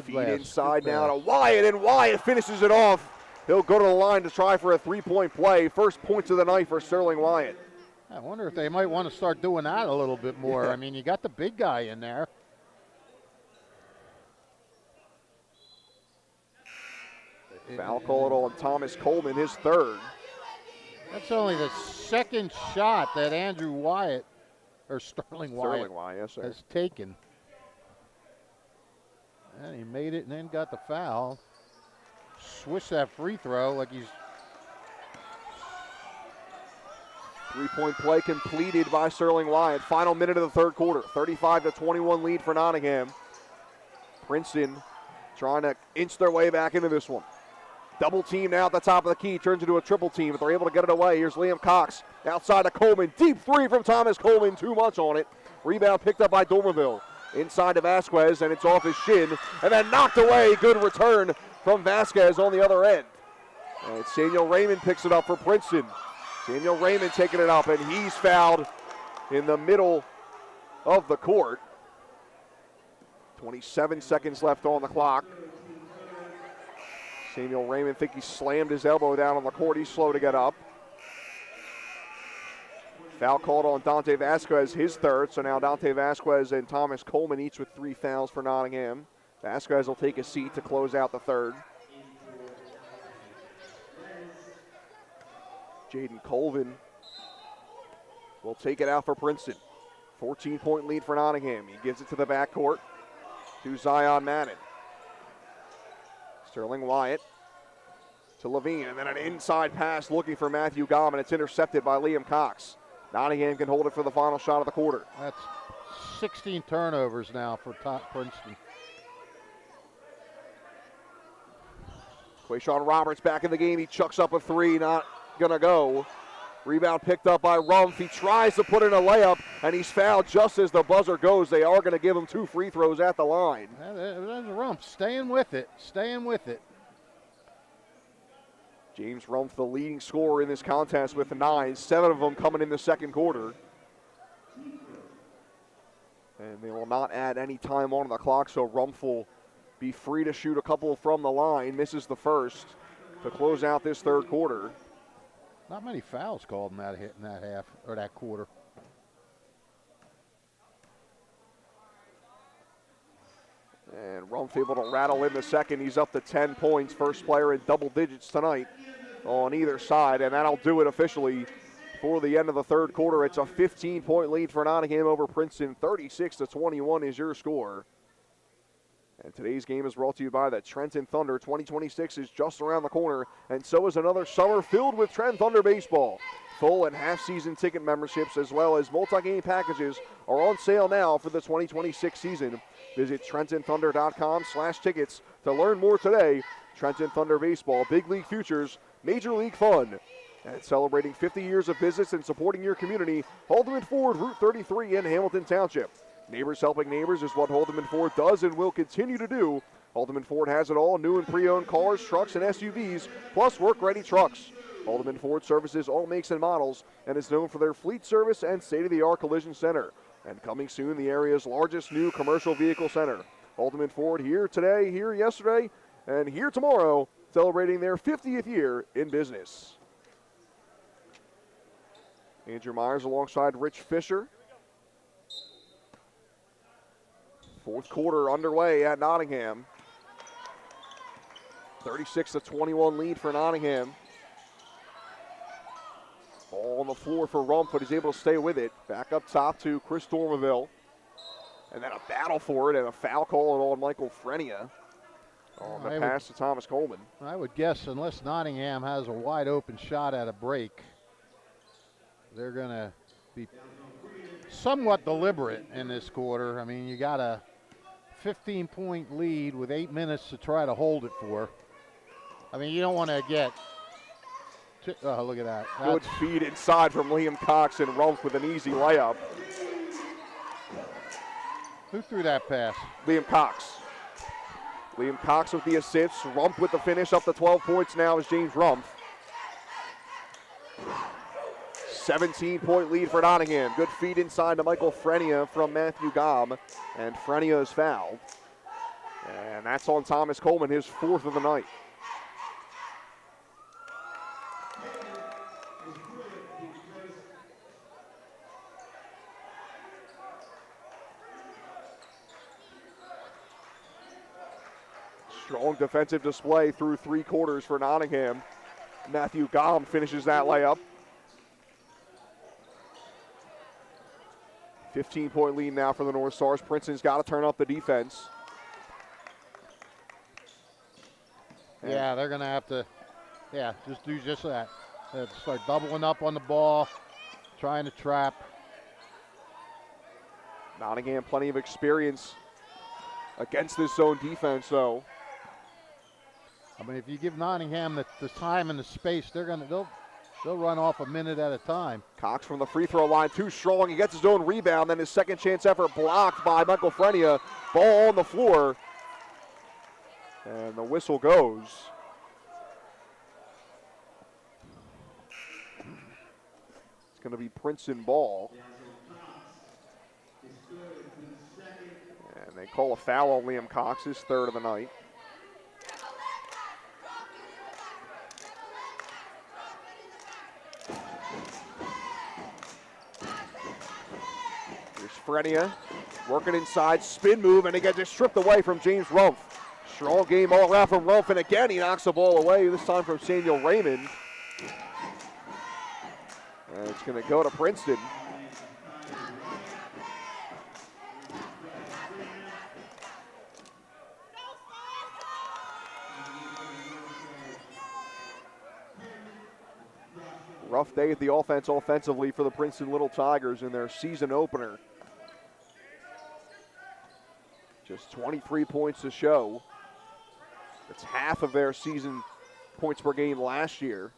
Feed inside now to Wyatt, and Wyatt finishes it off. He'll go to the line to try for a 3-point play. First points of the night for Sterling Wyatt. I wonder if they might want to start doing that a little bit more. Yeah. I mean, you got the big guy in there. Foul called on Thomas Coleman, his 3rd. That's only the second shot that Andrew Wyatt, or Sterling Wyatt, Yes, sir. has taken. And he made it and then got the foul. Swish that free throw like he's... 3-point play completed by Sterling Wyatt. Final minute of the third quarter. 35-21 lead for Nottingham. Princeton trying to inch their way back into this one. Double team now at the top of the key. Turns into a triple team, but they're able to get it away. Here's Liam Cox outside of Coleman. Deep 3 from Thomas Coleman. Too much on it. Rebound picked up by Dormerville. Inside to Vasquez, and it's off his shin, and then knocked away. Good return from Vasquez on the other end. And Samuel Raymond picks it up for Princeton. Samuel Raymond taking it up, and he's fouled in the middle of the court. 27 seconds left on the clock. Samuel Raymond, think he slammed his elbow down on the court. He's slow to get up. Foul called on Dante Vasquez, his third. So now Dante Vasquez and Thomas Coleman each with 3 fouls for Nottingham. Vasquez will take a seat to close out the third. Jaden Colvin will take it out for Princeton. 14-point lead for Nottingham. He gives it to the backcourt to Zion Madden. Sterling Wyatt to Levine, and then an inside pass looking for Matthew Gomm, and it's intercepted by Liam Cox. Nottingham can hold it for the final shot of the quarter. That's 16 turnovers now for Princeton. Quayshawn Roberts back in the game. He chucks up a three, not gonna go. Rebound picked up by Rumpf. He tries to put in a layup, and he's fouled just as the buzzer goes. They are going to give him 2 free throws at the line. That's Rumpf staying with it, James Rumpf, the leading scorer in this contest with 9, 7 of them coming in the second quarter. And they will not add any time on the clock, so Rumpf will be free to shoot a couple from the line. Misses the first to close out this third quarter. Not many fouls called in that half or that quarter. And Rumpf able to rattle in the second. He's up to 10 points. First player in double digits tonight on either side. And that'll do it officially for the end of the third quarter. It's a 15-point lead for Nottingham over Princeton. 36-21 is your score. And today's game is brought to you by the Trenton Thunder. 2026 is just around the corner, and so is another summer filled with Trenton Thunder baseball. Full and half-season ticket memberships as well as multi-game packages are on sale now for the 2026 season. Visit TrentonThunder.com/tickets to learn more today. Trenton Thunder Baseball, Big League Futures, Major League Fun. And celebrating 50 years of business and supporting your community, Haldeman Ford, Route 33 in Hamilton Township. Neighbors helping neighbors is what Haldeman Ford does and will continue to do. Haldeman Ford has it all, new and pre-owned cars, trucks, and SUVs, plus work-ready trucks. Haldeman Ford services all makes and models and is known for their fleet service and state-of-the-art collision center. And coming soon, the area's largest new commercial vehicle center. Haldeman Ford here today, here yesterday, and here tomorrow, celebrating their 50th year in business. Andrew Myers alongside Rich Fisher. Fourth quarter underway at Nottingham. 36-21 lead for Nottingham. Ball on the floor for Rumpf, but he's able to stay with it. Back up top to Chris Dormaville. And then a battle for it and a foul call on Michael Frenia on the pass to Thomas Coleman. I would guess unless Nottingham has a wide open shot at a break, they're going to be somewhat deliberate in this quarter. I mean, you got a 15-point lead with 8 minutes to try to hold it for. I mean, you don't want to get look at that. Good feed inside from Liam Cox, and Rumpf with an easy layup. Who threw that pass? Liam Cox. Liam Cox with the assist. Rumpf with the finish. Up to 12 points now is James Rumpf. 17-point lead for Nottingham. Good feed inside to Michael Frenia from Matthew Gomm, and Frenia is fouled. And that's on Thomas Coleman, his 4th of the night. Strong defensive display through 3 quarters for Nottingham. Matthew Gomm finishes that layup. 15-point lead now for the North Stars. Princeton's got to turn up the defense. Yeah, they're going to have to, just do just that. Start doubling up on the ball, trying to trap. Nottingham, plenty of experience against this zone defense, though. I mean, if you give Nottingham the time and the space, they'll They'll run off a minute at a time. Cox from the free throw line, too strong. He gets his own rebound, then his second chance effort blocked by Michael Frenia. Ball on the floor. And the whistle goes. It's going to be Princeton ball. And they call a foul on Liam Cox, his third of the night. Frenia working inside, spin move, and he gets it stripped away from James Rumpf. Strong game all around from Rumpf, and again he knocks the ball away, this time from Samuel Raymond. And it's going to go to Princeton. Rough day at the offense offensively for the Princeton Little Tigers in their season opener. Just 23 points to show. It's half of their season points per game last year.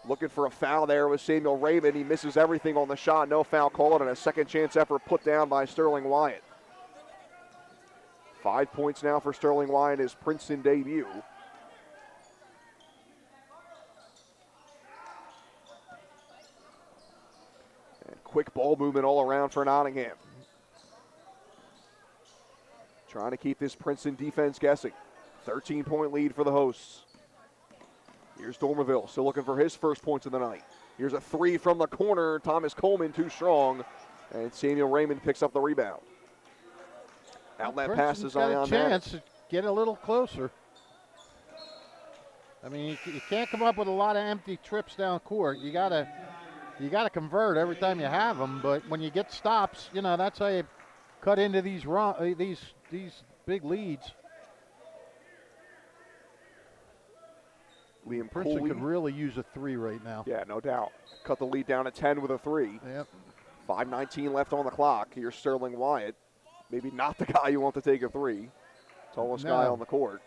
Looking for a foul there with Samuel Raymond. He misses everything on the shot. No foul called, and a second chance effort put down by Sterling Wyatt. 5 points now for Sterling Wyatt, his Princeton debut. And quick ball movement all around for Nottingham. Trying to keep this Princeton defense guessing. 13-point lead for the hosts. Here's Dormerville, still looking for his first points of the night. Here's a three from the corner. Thomas Coleman too strong, and Samuel Raymond picks up the rebound. Outlet pass to Zion. Got a chance to get a little closer. I mean, you can't come up with a lot of empty trips down court. You gotta convert every time you have them. But when you get stops, you know that's how you cut into these big leads. Liam Princeton Cooley could really use a three right now. Yeah, no doubt. Cut the lead down to 10 with a three. Yep. 5:19 left on the clock. Here's Sterling Wyatt. Maybe not the guy you want to take a three. Tallest guy on the court.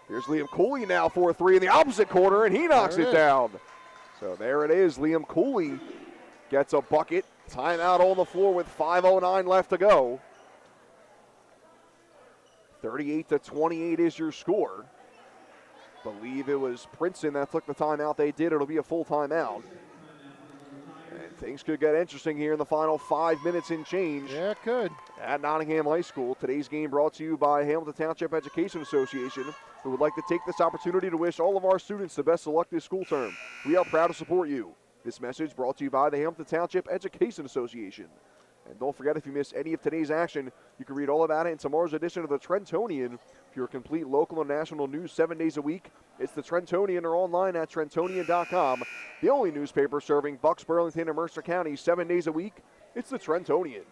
Here's Liam Cooley now for a three in the opposite corner, and he knocks it down. So there it is. Liam Cooley gets a bucket. Timeout on the floor with 5:09 left to go. 38-28 is your score. Believe it was Princeton that took the timeout. They did. It'll be a full timeout. And things could get interesting here in the final 5 minutes and change. Yeah, it could. At Nottingham High School. Today's game brought to you by Hamilton Township Education Association, who would like to take this opportunity to wish all of our students the best of luck this school term. We are proud to support you. This message brought to you by the Hamilton Township Education Association. And don't forget, if you missed any of today's action, you can read all about it in tomorrow's edition of the Trentonian. For your complete local and national news 7 days a week, it's the Trentonian or online at Trentonian.com. The only newspaper serving Bucks, Burlington, and Mercer County 7 days a week, it's the Trentonian.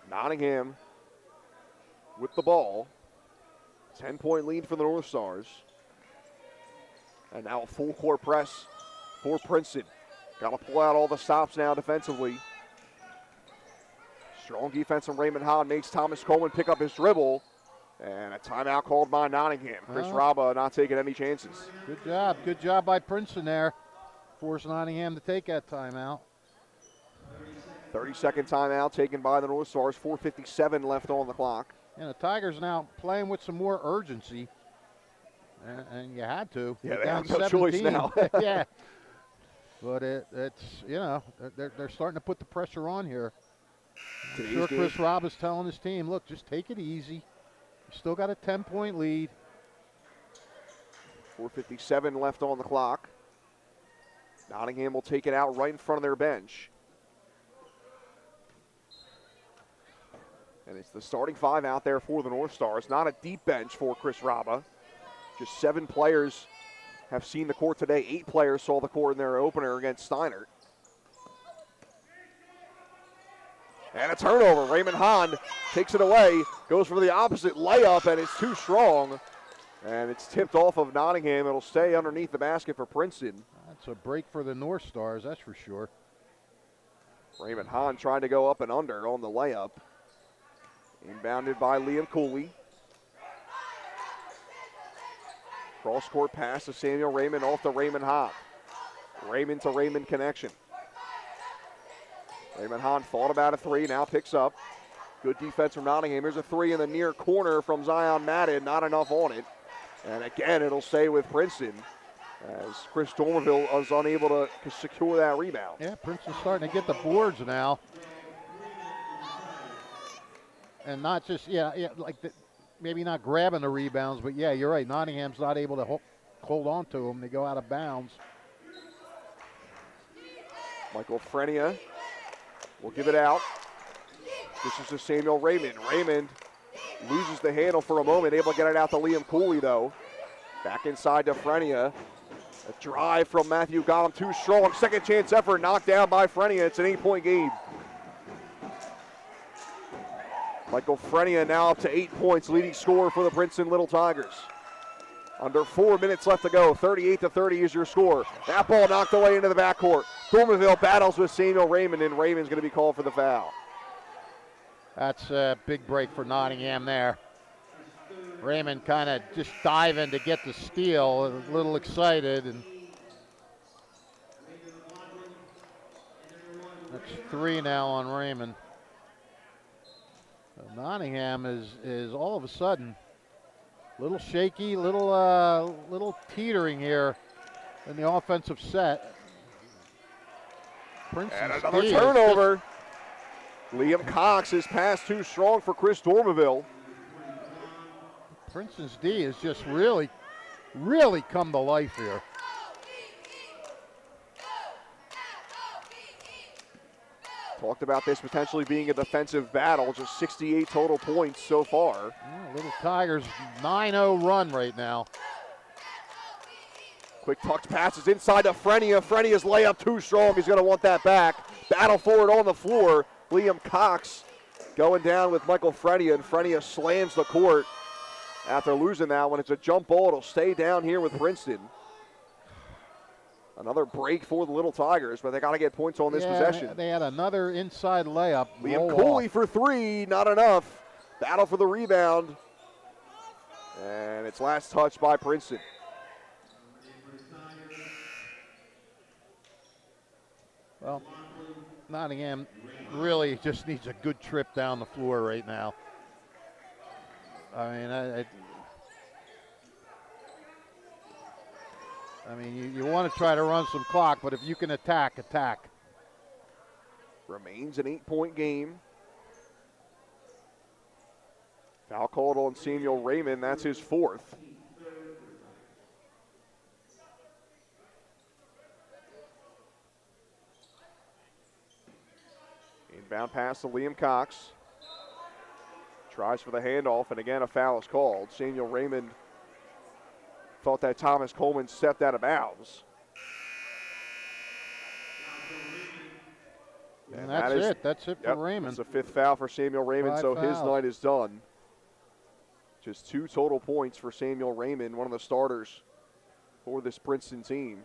Nottingham with the ball. 10-point lead for the Northstars. And now a full court press for Princeton. Got to pull out all the stops now defensively. Strong defense from Raymond Hahn makes Thomas Coleman pick up his dribble. And a timeout called by Nottingham. Chris Raba not taking any chances. Good job. Good job by Princeton there. Forced Nottingham to take that timeout. 30-second timeout taken by the Northstars. 4:57 left on the clock. And the Tigers now playing with some more urgency. And you had to. Yeah, they down have no 17. choice now. Yeah. But it's, you know, they're starting to put the pressure on here. I'm sure Chris Robb is telling his team, look, just take it easy. You still got a 10-point lead. 4:57 left on the clock. Nottingham will take it out right in front of their bench. And it's the starting five out there for the Northstars. Not a deep bench for Chris Raba. Just 7 players have seen the court today. 8 players saw the court in their opener against Steiner. And a turnover. Raymond Hahn takes it away, goes for the opposite layup, and it's too strong. And it's tipped off of Nottingham. It'll stay underneath the basket for Princeton. That's a break for the Northstars, that's for sure. Raymond Hahn trying to go up and under on the layup. Inbounded by Liam Cooley. Cross-court pass to Samuel Raymond off to Raymond Hahn. Raymond to Raymond connection. Raymond Hahn thought about a three, now picks up. Good defense from Nottingham. Here's a three in the near corner from Zion Madden. Not enough on it. And again, it'll stay with Princeton as Chris Dormerville is unable to secure that rebound. Yeah, Princeton's starting to get the boards now. And not just, maybe not grabbing the rebounds, but yeah, you're right. Nottingham's not able to hold on to them. They go out of bounds. Michael Frenia will give it out. This is to Samuel Raymond. Raymond loses the handle for a moment, able to get it out to Liam Cooley, though. Back inside to Frenia. A drive from Matthew Gollum, too strong. Second chance effort, knocked down by Frenia. It's an 8-point game. Michael Frenia now up to 8 points, leading scorer for the Princeton Little Tigers. Under 4 minutes left to go. 38-30 is your score. That ball knocked away into the backcourt. Dormerville battles with Samuel Raymond, and Raymond's going to be called for the foul. That's a big break for Nottingham there. Raymond kind of just diving to get the steal, a little excited. And that's 3 now on Raymond. So Nottingham is all of a sudden a little shaky, little teetering here in the offensive set. And another turnover. Liam Cox, his pass too strong for Chris Dormerville. Princeton's D has just really come to life here. Talked about this potentially being a defensive battle. Just 68 total points so far. Yeah, Little Tigers 9-0 run right now. Quick tucked passes inside to Frenia. Frenia's layup too strong. He's going to want that back. Battle for it on the floor. Liam Cox going down with Michael Frenia, and Frenia slams the court after losing that one. It's a jump ball. It'll stay down here with Princeton. Another break for the Little Tigers, but they got to get points on this possession. They had another inside layup. Liam Cooley for 3, not enough. Battle for the rebound. And it's last touch by Princeton. Well, Nottingham really just needs a good trip down the floor right now. I mean, you want to try to run some clock, but if you can attack. Remains an 8-point game. Foul called on Samuel Raymond. That's his 4th. Inbound pass to Liam Cox. Tries for the handoff, and again a foul is called. Samuel Raymond thought that Thomas Coleman stepped out of bounds. And that's it. That's it for Raymond. It's the 5th foul for Samuel Raymond, so his night is done. Just 2 total points for Samuel Raymond, one of the starters for this Princeton team.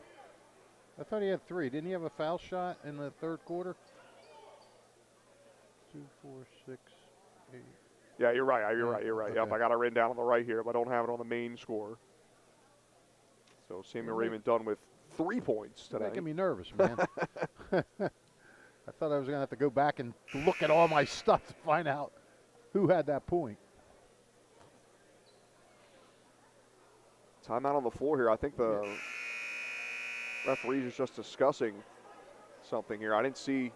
I thought he had 3. Didn't he have a foul shot in the third quarter? 2, 4, 6, 8. Yeah, you're right. Okay. Yep, I got it written down on the right here, but I don't have it on the main score. So Samuel Raymond done with 3 points today. Making me nervous, man. I thought I was going to have to go back and look at all my stuff to find out who had that point. Timeout on the floor here. I think the referees is just discussing something here. I didn't see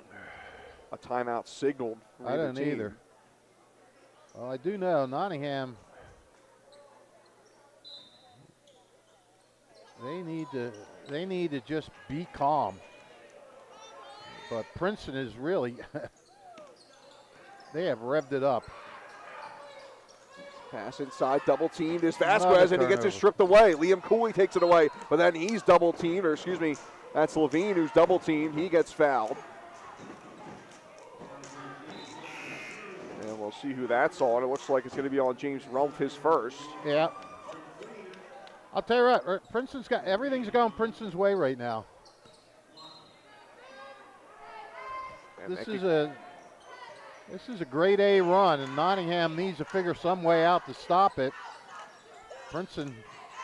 a timeout signaled. I didn't either. Well, I do know Nottingham, they need to just be calm. But Princeton is really, they have revved it up. Pass inside, double teamed is Vasquez, and he gets it stripped away. Liam Cooley takes it away, but then he's double teamed, or excuse me, that's Levine who's double teamed. He gets fouled. And we'll see who that's on. It looks like it's going to be on James Rumpf, his first. Yeah. I'll tell you what, Princeton's got, everything's going Princeton's way right now. And This is a grade A run, and Nottingham needs to figure some way out to stop it. Princeton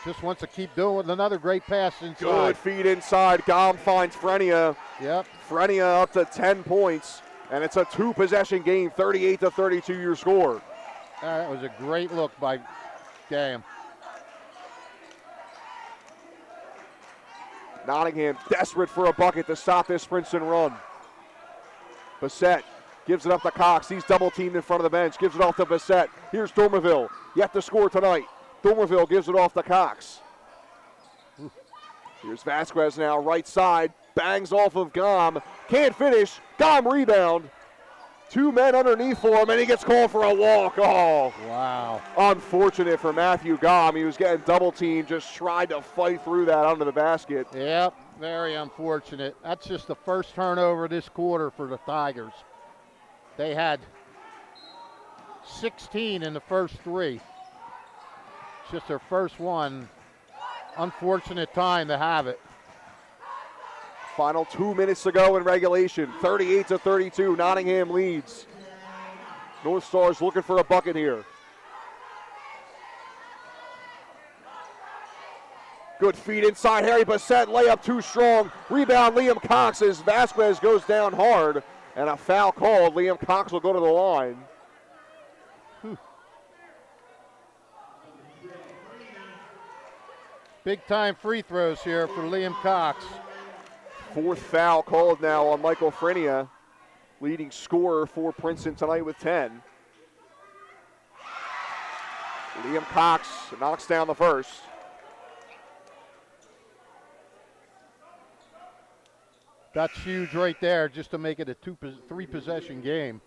Just wants to keep doing it. Another great pass inside. Good feed inside. Gom finds Frenia. Yep. Frenia up to 10 points, and it's a 2-possession game, 38-32 your score. That was a great look by Gam. Nottingham desperate for a bucket to stop this Princeton run. Bassett gives it up to Cox. He's double teamed in front of the bench. Gives it off to Bassett. Here's Dormerville. Yet to score tonight. Dormerville gives it off to Cox. Here's Vasquez now, right side. Bangs off of Gom. Can't finish. Gom rebound. 2 men underneath for him, and he gets called for a walk. Oh, wow. Unfortunate for Matthew Gom. He was getting double teamed, just tried to fight through that under the basket. Yep, very unfortunate. That's just the first turnover this quarter for the Tigers. They had 16 in the first 3. It's just their first one. Unfortunate time to have it. Final 2 minutes to go in regulation. 38-32, Nottingham leads. North Stars looking for a bucket here. Good feed inside, Harry Bassett, layup too strong. Rebound, Liam Cox as Vasquez goes down hard. And a foul called. Liam Cox will go to the line. Big time free throws here for Liam Cox. 4th foul called now on Michael Frenia, leading scorer for Princeton tonight with 10. Liam Cox knocks down the first. That's huge right there just to make it a 3-possession game.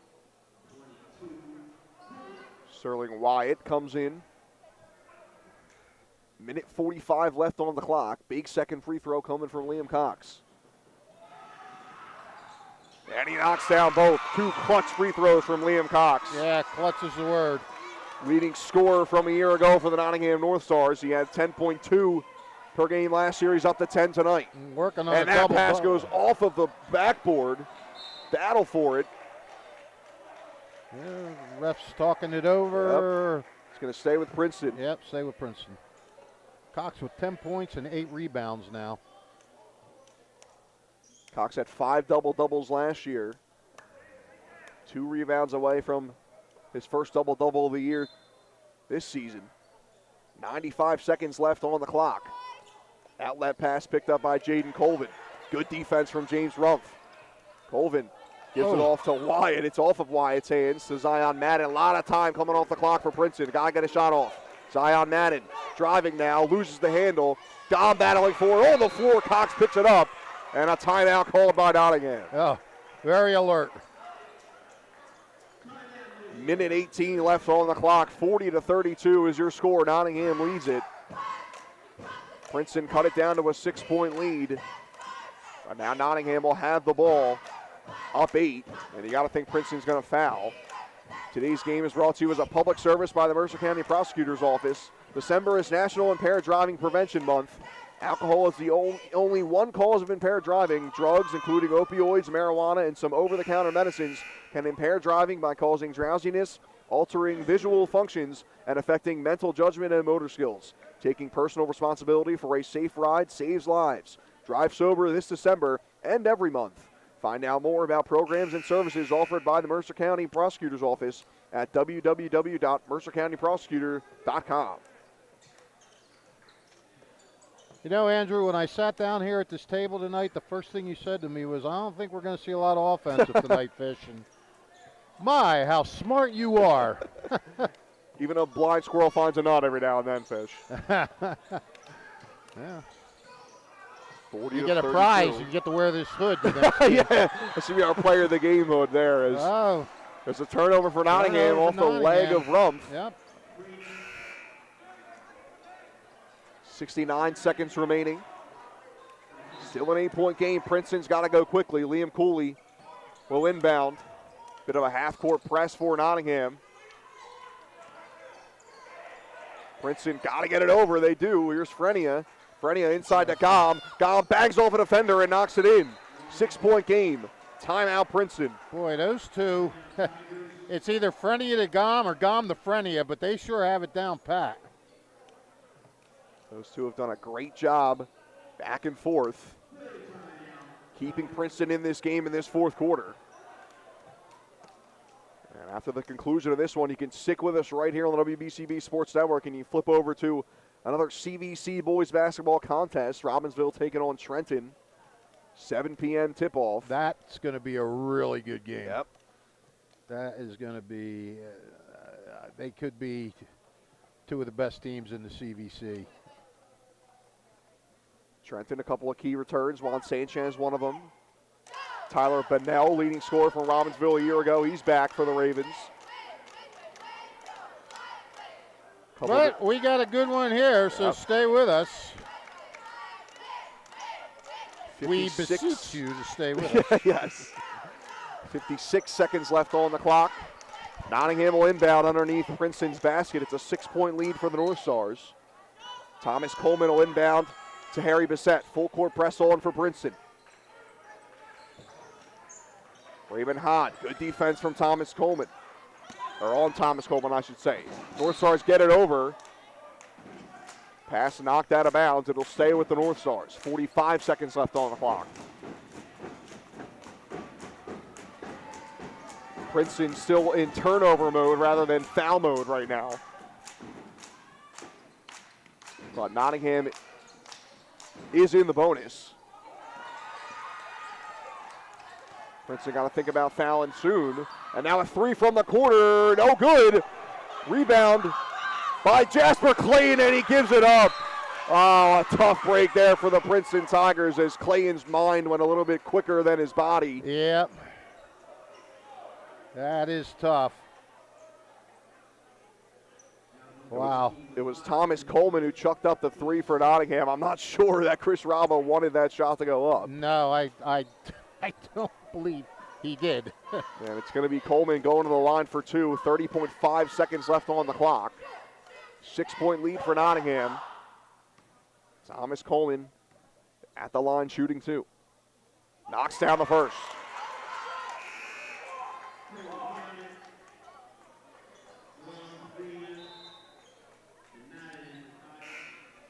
Sterling Wyatt comes in. Minute 45 left on the clock. Big second free throw coming from Liam Cox. And he knocks down both. 2 clutch free throws from Liam Cox. Yeah, clutch is the word. Leading scorer from a year ago for the Nottingham Northstars. He had 10.2 per game last year. He's up to 10 tonight. Working on and that pass goes off of the backboard. Battle for it. Yeah, ref's talking it over. Yep. It's going to stay with Princeton. Yep, stay with Princeton. Cox with 10 points and 8 rebounds now. Cox had 5 double-doubles last year. 2 rebounds away from his first double-double of the year this season. 95 seconds left on the clock. Outlet pass picked up by Jaden Colvin. Good defense from James Rumpf. Colvin gives it off to Wyatt. It's off of Wyatt's hands to Zion Madden. A lot of time coming off the clock for Princeton. Gotta get a shot off. Zion Madden driving now, loses the handle. Dom battling for it on the floor. Cox picks it up. And a timeout called by Nottingham. Oh, very alert. Minute 18 left on the clock. 40-32 is your score. Nottingham leads it. Princeton cut it down to a 6-point lead. But now Nottingham will have the ball up 8. And you got to think Princeton's going to foul. Today's game is brought to you as a public service by the Mercer County Prosecutor's Office. December is National Impaired Driving Prevention Month. Alcohol is the only one cause of impaired driving. Drugs, including opioids, marijuana, and some over-the-counter medicines, can impair driving by causing drowsiness, altering visual functions, and affecting mental judgment and motor skills. Taking personal responsibility for a safe ride saves lives. Drive sober this December and every month. Find out more about programs and services offered by the Mercer County Prosecutor's Office at www.mercercountyprosecutor.com. You know, Andrew, when I sat down here at this table tonight, the first thing you said to me was, I don't think we're going to see a lot of offensive tonight, Fish. And my, how smart you are. Even a blind squirrel finds a nut every now and then, Fish. Yeah. 40 you get a 32. prize. You get to wear this hood. Yeah, that should be our player of the game hood there. There's a turnover for Nottingham off the leg of Rumpf. Yep. 69 seconds remaining. Still an 8-point game. Princeton's got to go quickly. Liam Cooley will inbound. Bit of a half-court press for Nottingham. Princeton got to get it over. They do. Here's Frenia. Frenia inside to Gom. Gom bangs off a defender and knocks it in. 6-point game. Timeout Princeton. Boy, those two, it's either Frenia to Gom or Gom to Frenia, but they sure have it down pat. Those two have done a great job back and forth, keeping Princeton in this game in this fourth quarter. And after the conclusion of this one, you can stick with us right here on the WBCB Sports Network, and you flip over to another CVC boys basketball contest. Robbinsville taking on Trenton. 7 p.m. tip-off. That's going to be a really good game. Yep. That is going to be, they could be two of the best teams in the CVC. Trenton, a couple of key returns. Juan Sanchez, one of them. Tyler Bennell, leading scorer from Robbinsville a year ago. He's back for the Ravens. But we got a good one here, so stay with us. We beseech you to stay with us. Yes. 56 seconds left on the clock. Nottingham will inbound underneath Princeton's basket. It's a 6-point lead for the Northstars. Thomas Coleman will inbound to Harry Bissett. Full court press on for Princeton. Raymond Hahn, good defense from Thomas Coleman. Or on Thomas Coleman, I should say. Northstars get it over. Pass knocked out of bounds. It'll stay with the Northstars. 45 seconds left on the clock. Princeton still in turnover mode rather than foul mode right now. But Nottingham is in the bonus. Princeton got to think about fouling soon. And now a three from the corner. No good. Rebound by Jasper Clayton, and he gives it up. Oh, a tough break there for the Princeton Tigers as Clayton's mind went a little bit quicker than his body. Yep. That is tough. Wow. It was Thomas Coleman who chucked up the three for Nottingham. I'm not sure that Chris Raba wanted that shot to go up. No, I don't believe he did. And it's going to be Coleman going to the line for two. 30.5 seconds left on the clock. 6-point lead for Nottingham. Thomas Coleman at the line shooting two. Knocks down the first.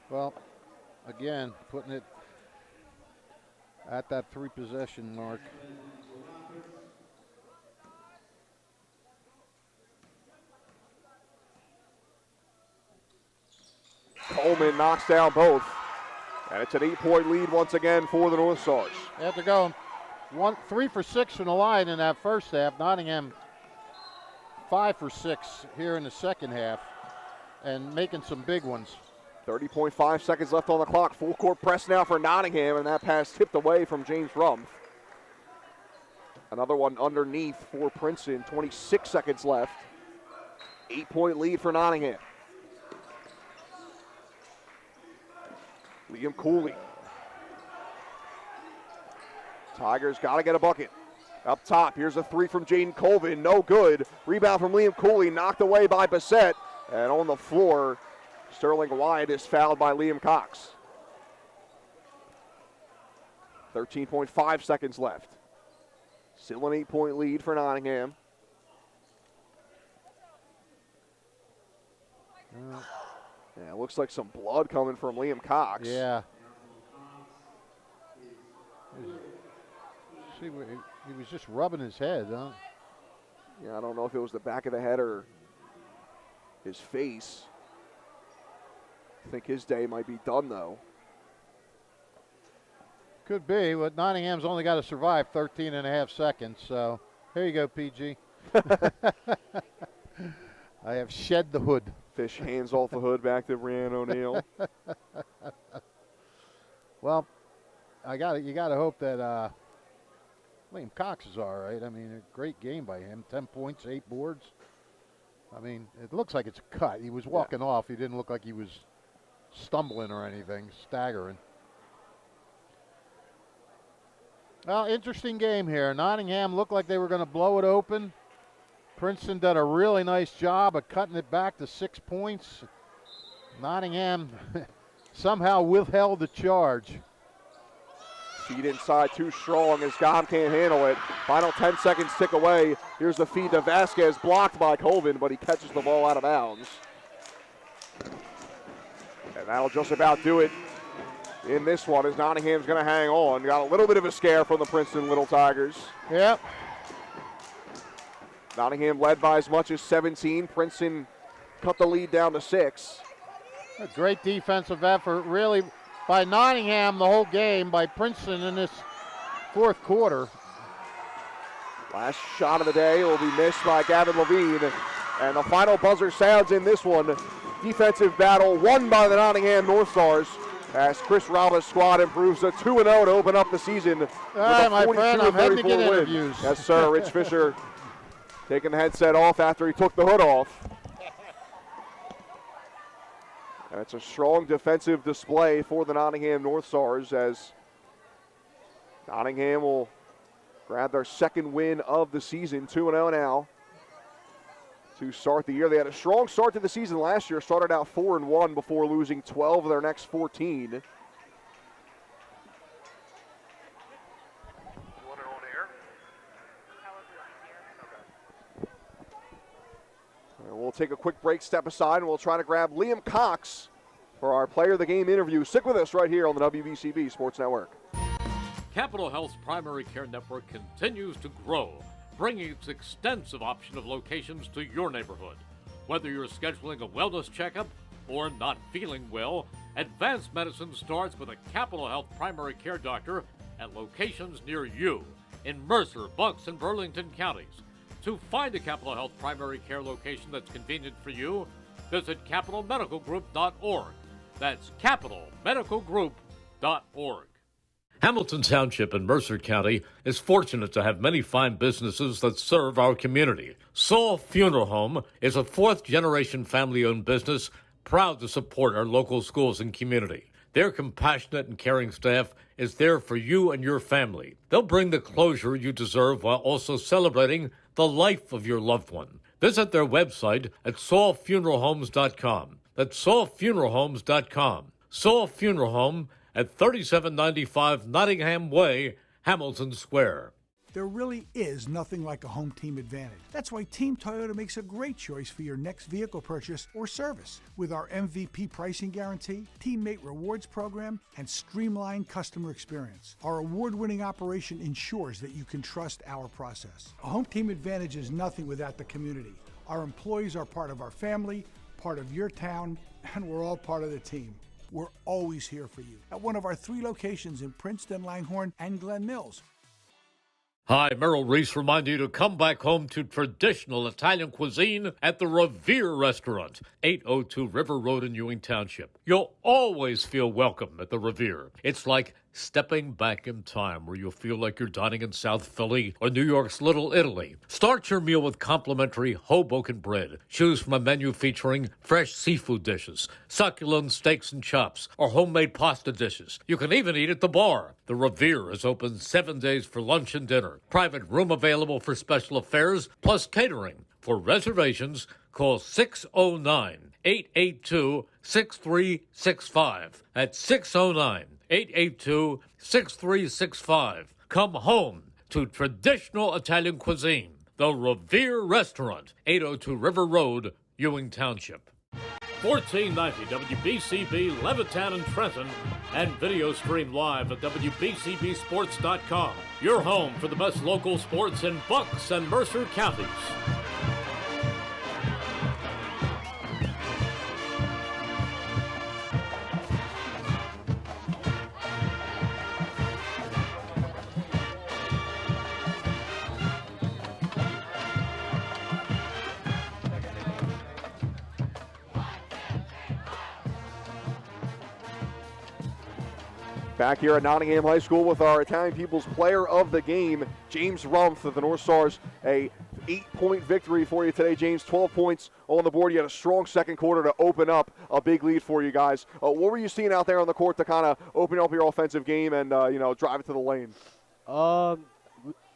Well, again, putting it at that 3-possession mark. Coleman knocks down both. And it's an 8-point lead once again for the Northstars. After going 3 for 6 from the line in that first half, Nottingham 5 for 6 here in the second half and making some big ones. 30.5 seconds left on the clock. Full court press now for Nottingham, and that pass tipped away from James Rumpf. Another one underneath for Princeton. 26 seconds left. 8-point lead for Nottingham. Liam Cooley. Tigers got to get a bucket. Up top, here's a three from Jaden Colvin. No good. Rebound from Liam Cooley, knocked away by Bissett. And on the floor, Sterling Wyatt is fouled by Liam Cox. 13.5 seconds left. Still an 8-point lead for Nottingham. Yeah, it looks like some blood coming from Liam Cox. Yeah. See, he was just rubbing his head, huh? Yeah, I don't know if it was the back of the head or his face. I think his day might be done, though. Could be, but Nottingham's only got to survive 13 and a half seconds, so here you go, PG. I have shed the hood. Fish hands off the hood back to Brianne O'Neill. Well, you got to hope that Liam Cox is all right. I mean, a great game by him. 10 points, 8 boards. I mean, it looks like it's a cut. He was walking off. He didn't look like he was stumbling or anything, staggering. Well, interesting game here. Nottingham looked like they were going to blow it open. Princeton did a really nice job of cutting it back to 6 points. Nottingham somehow withheld the charge. Feed inside too strong as Gom can't handle it. Final 10 seconds tick away. Here's the feed to Vasquez, blocked by Colvin, but he catches the ball out of bounds. And That'll just about do it in this one as Nottingham's going to hang on. Got a little bit of a scare from the Princeton Little Tigers. Yep. Nottingham led by as much as 17. Princeton cut the lead down to 6. A great defensive effort, really, by Nottingham the whole game, by Princeton in this fourth quarter. Last shot of the day will be missed by Gavin Levine. And the final buzzer sounds in this one. Defensive battle won by the Nottingham Northstars as Chris Rava's squad improves to 2-0 to open up the season with a My friend, I'm heading to 42-34 get win. interviews. Yes, sir. Rich Fisher taking the headset off after he took the hood off. That's a strong defensive display for the Nottingham Northstars as Nottingham will grab their second win of the season, 2-0 now to start the year. They had a strong start to the season last year, started out 4-1 before losing 12 of their next 14. We'll take a quick break, step aside, and we'll try to grab Liam Cox for our Player of the Game interview. Stick with us right here on the WBCB Sports Network. Capital Health's primary care network continues to grow, bringing its extensive option of locations to your neighborhood. Whether you're scheduling a wellness checkup or not feeling well, advanced medicine starts with a Capital Health primary care doctor at locations near you in Mercer, Bucks, and Burlington counties. To find a Capital Health primary care location that's convenient for you, visit capitalmedicalgroup.org. That's capitalmedicalgroup.org. Hamilton Township in Mercer County is fortunate to have many fine businesses that serve our community. Saul Funeral Home is a fourth-generation family-owned business proud to support our local schools and community. Their compassionate and caring staff is there for you and your family. They'll bring the closure you deserve while also celebrating the life of your loved one. Visit their website at saulfuneralhomes.com. That's saulfuneralhomes.com. Saul Funeral Home at 3795 Nottingham Way, Hamilton Square. There really is nothing like a home team advantage. That's why Team Toyota makes a great choice for your next vehicle purchase or service. With our MVP pricing guarantee, teammate rewards program, and streamlined customer experience, our award-winning operation ensures that you can trust our process. A home team advantage is nothing without the community. Our employees are part of our family, part of your town, and we're all part of the team. We're always here for you at one of our 3 locations in Princeton, Langhorne, and Glen Mills. Hi, Merrill Reese reminding you to come back home to traditional Italian cuisine at the Revere Restaurant, 802 River Road in Ewing Township. You'll always feel welcome at the Revere. It's like stepping back in time where you'll feel like you're dining in South Philly or New York's Little Italy. Start your meal with complimentary Hoboken bread. Choose from a menu featuring fresh seafood dishes, succulent steaks and chops, or homemade pasta dishes. You can even eat at the bar. The Revere is open 7 days for lunch and dinner. Private room available for special affairs, plus catering. For reservations, call 609-882-6365. That's 609-882-6365. Come home to traditional Italian cuisine. The Revere Restaurant, 802 River Road, Ewing Township. 1490 WBCB Levittown and Trenton, and video stream live at WBCBSports.com. Your home for the best local sports in Bucks and Mercer counties. Back here at Nottingham High School with our Italian People's Player of the Game, James Rumpf of the North Stars. A 8-point victory for you today, James. 12 points on the board. You had a strong second quarter to open up a big lead for you guys. What were you seeing out there on the court to kind of open up your offensive game and drive it to the lane?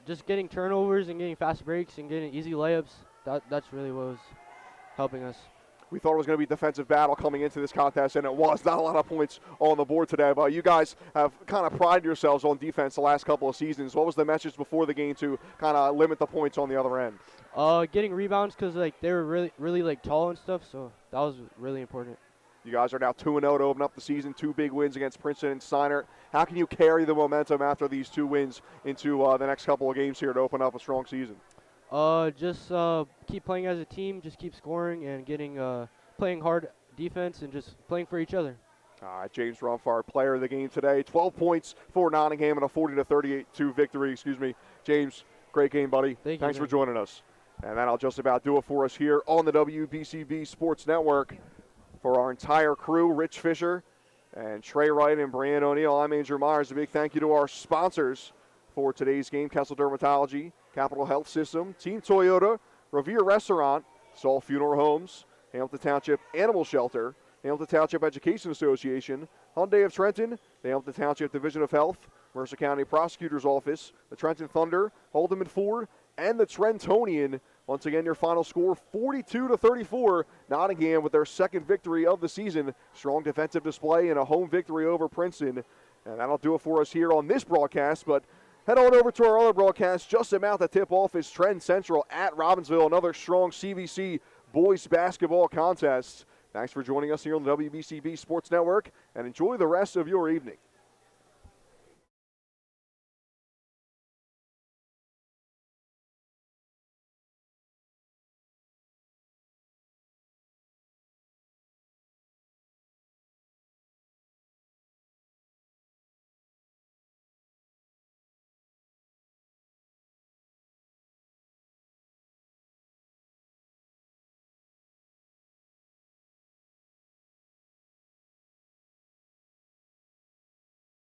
Just getting turnovers and getting fast breaks and getting easy layups. That's really what was helping us. We thought it was going to be a defensive battle coming into this contest, and it was. Not a lot of points on the board today, but you guys have kind of prided yourselves on defense the last couple of seasons. What was the message before the game to kind of limit the points on the other end? Getting rebounds because they were really tall and stuff, so that was really important. You guys are now 2-0 to open up the season, 2 big wins against Princeton and Steiner. How can you carry the momentum after these 2 wins into the next couple of games here to open up a strong season? Just keep playing as a team, just keep scoring and playing hard defense and just playing for each other. All right, James Rumford, player of the game today. 12 points for Nottingham and a 40-38 victory. James, great game, buddy. Thanks for joining us. And that'll just about do it for us here on the WBCB Sports Network. For our entire crew, Rich Fisher and Trey Wright and Brian O'Neill, I'm Andrew Myers. A big thank you to our sponsors for today's game, Kessel Dermatology, Capital Health System, Team Toyota, Revere Restaurant, Saul Funeral Homes, Hamilton Township Animal Shelter, Hamilton Township Education Association, Hyundai of Trenton, the Hamilton Township Division of Health, Mercer County Prosecutor's Office, the Trenton Thunder, Haldeman Ford, and the Trentonian. Once again, your final score, 42-34. Nottingham with their second victory of the season. Strong defensive display and a home victory over Princeton. And that'll do it for us here on this broadcast. But head on over to our other broadcast. Just about to tip off is Trent Central at Robbinsville. Another strong CVC boys basketball contest. Thanks for joining us here on the WBCB Sports Network. And enjoy the rest of your evening.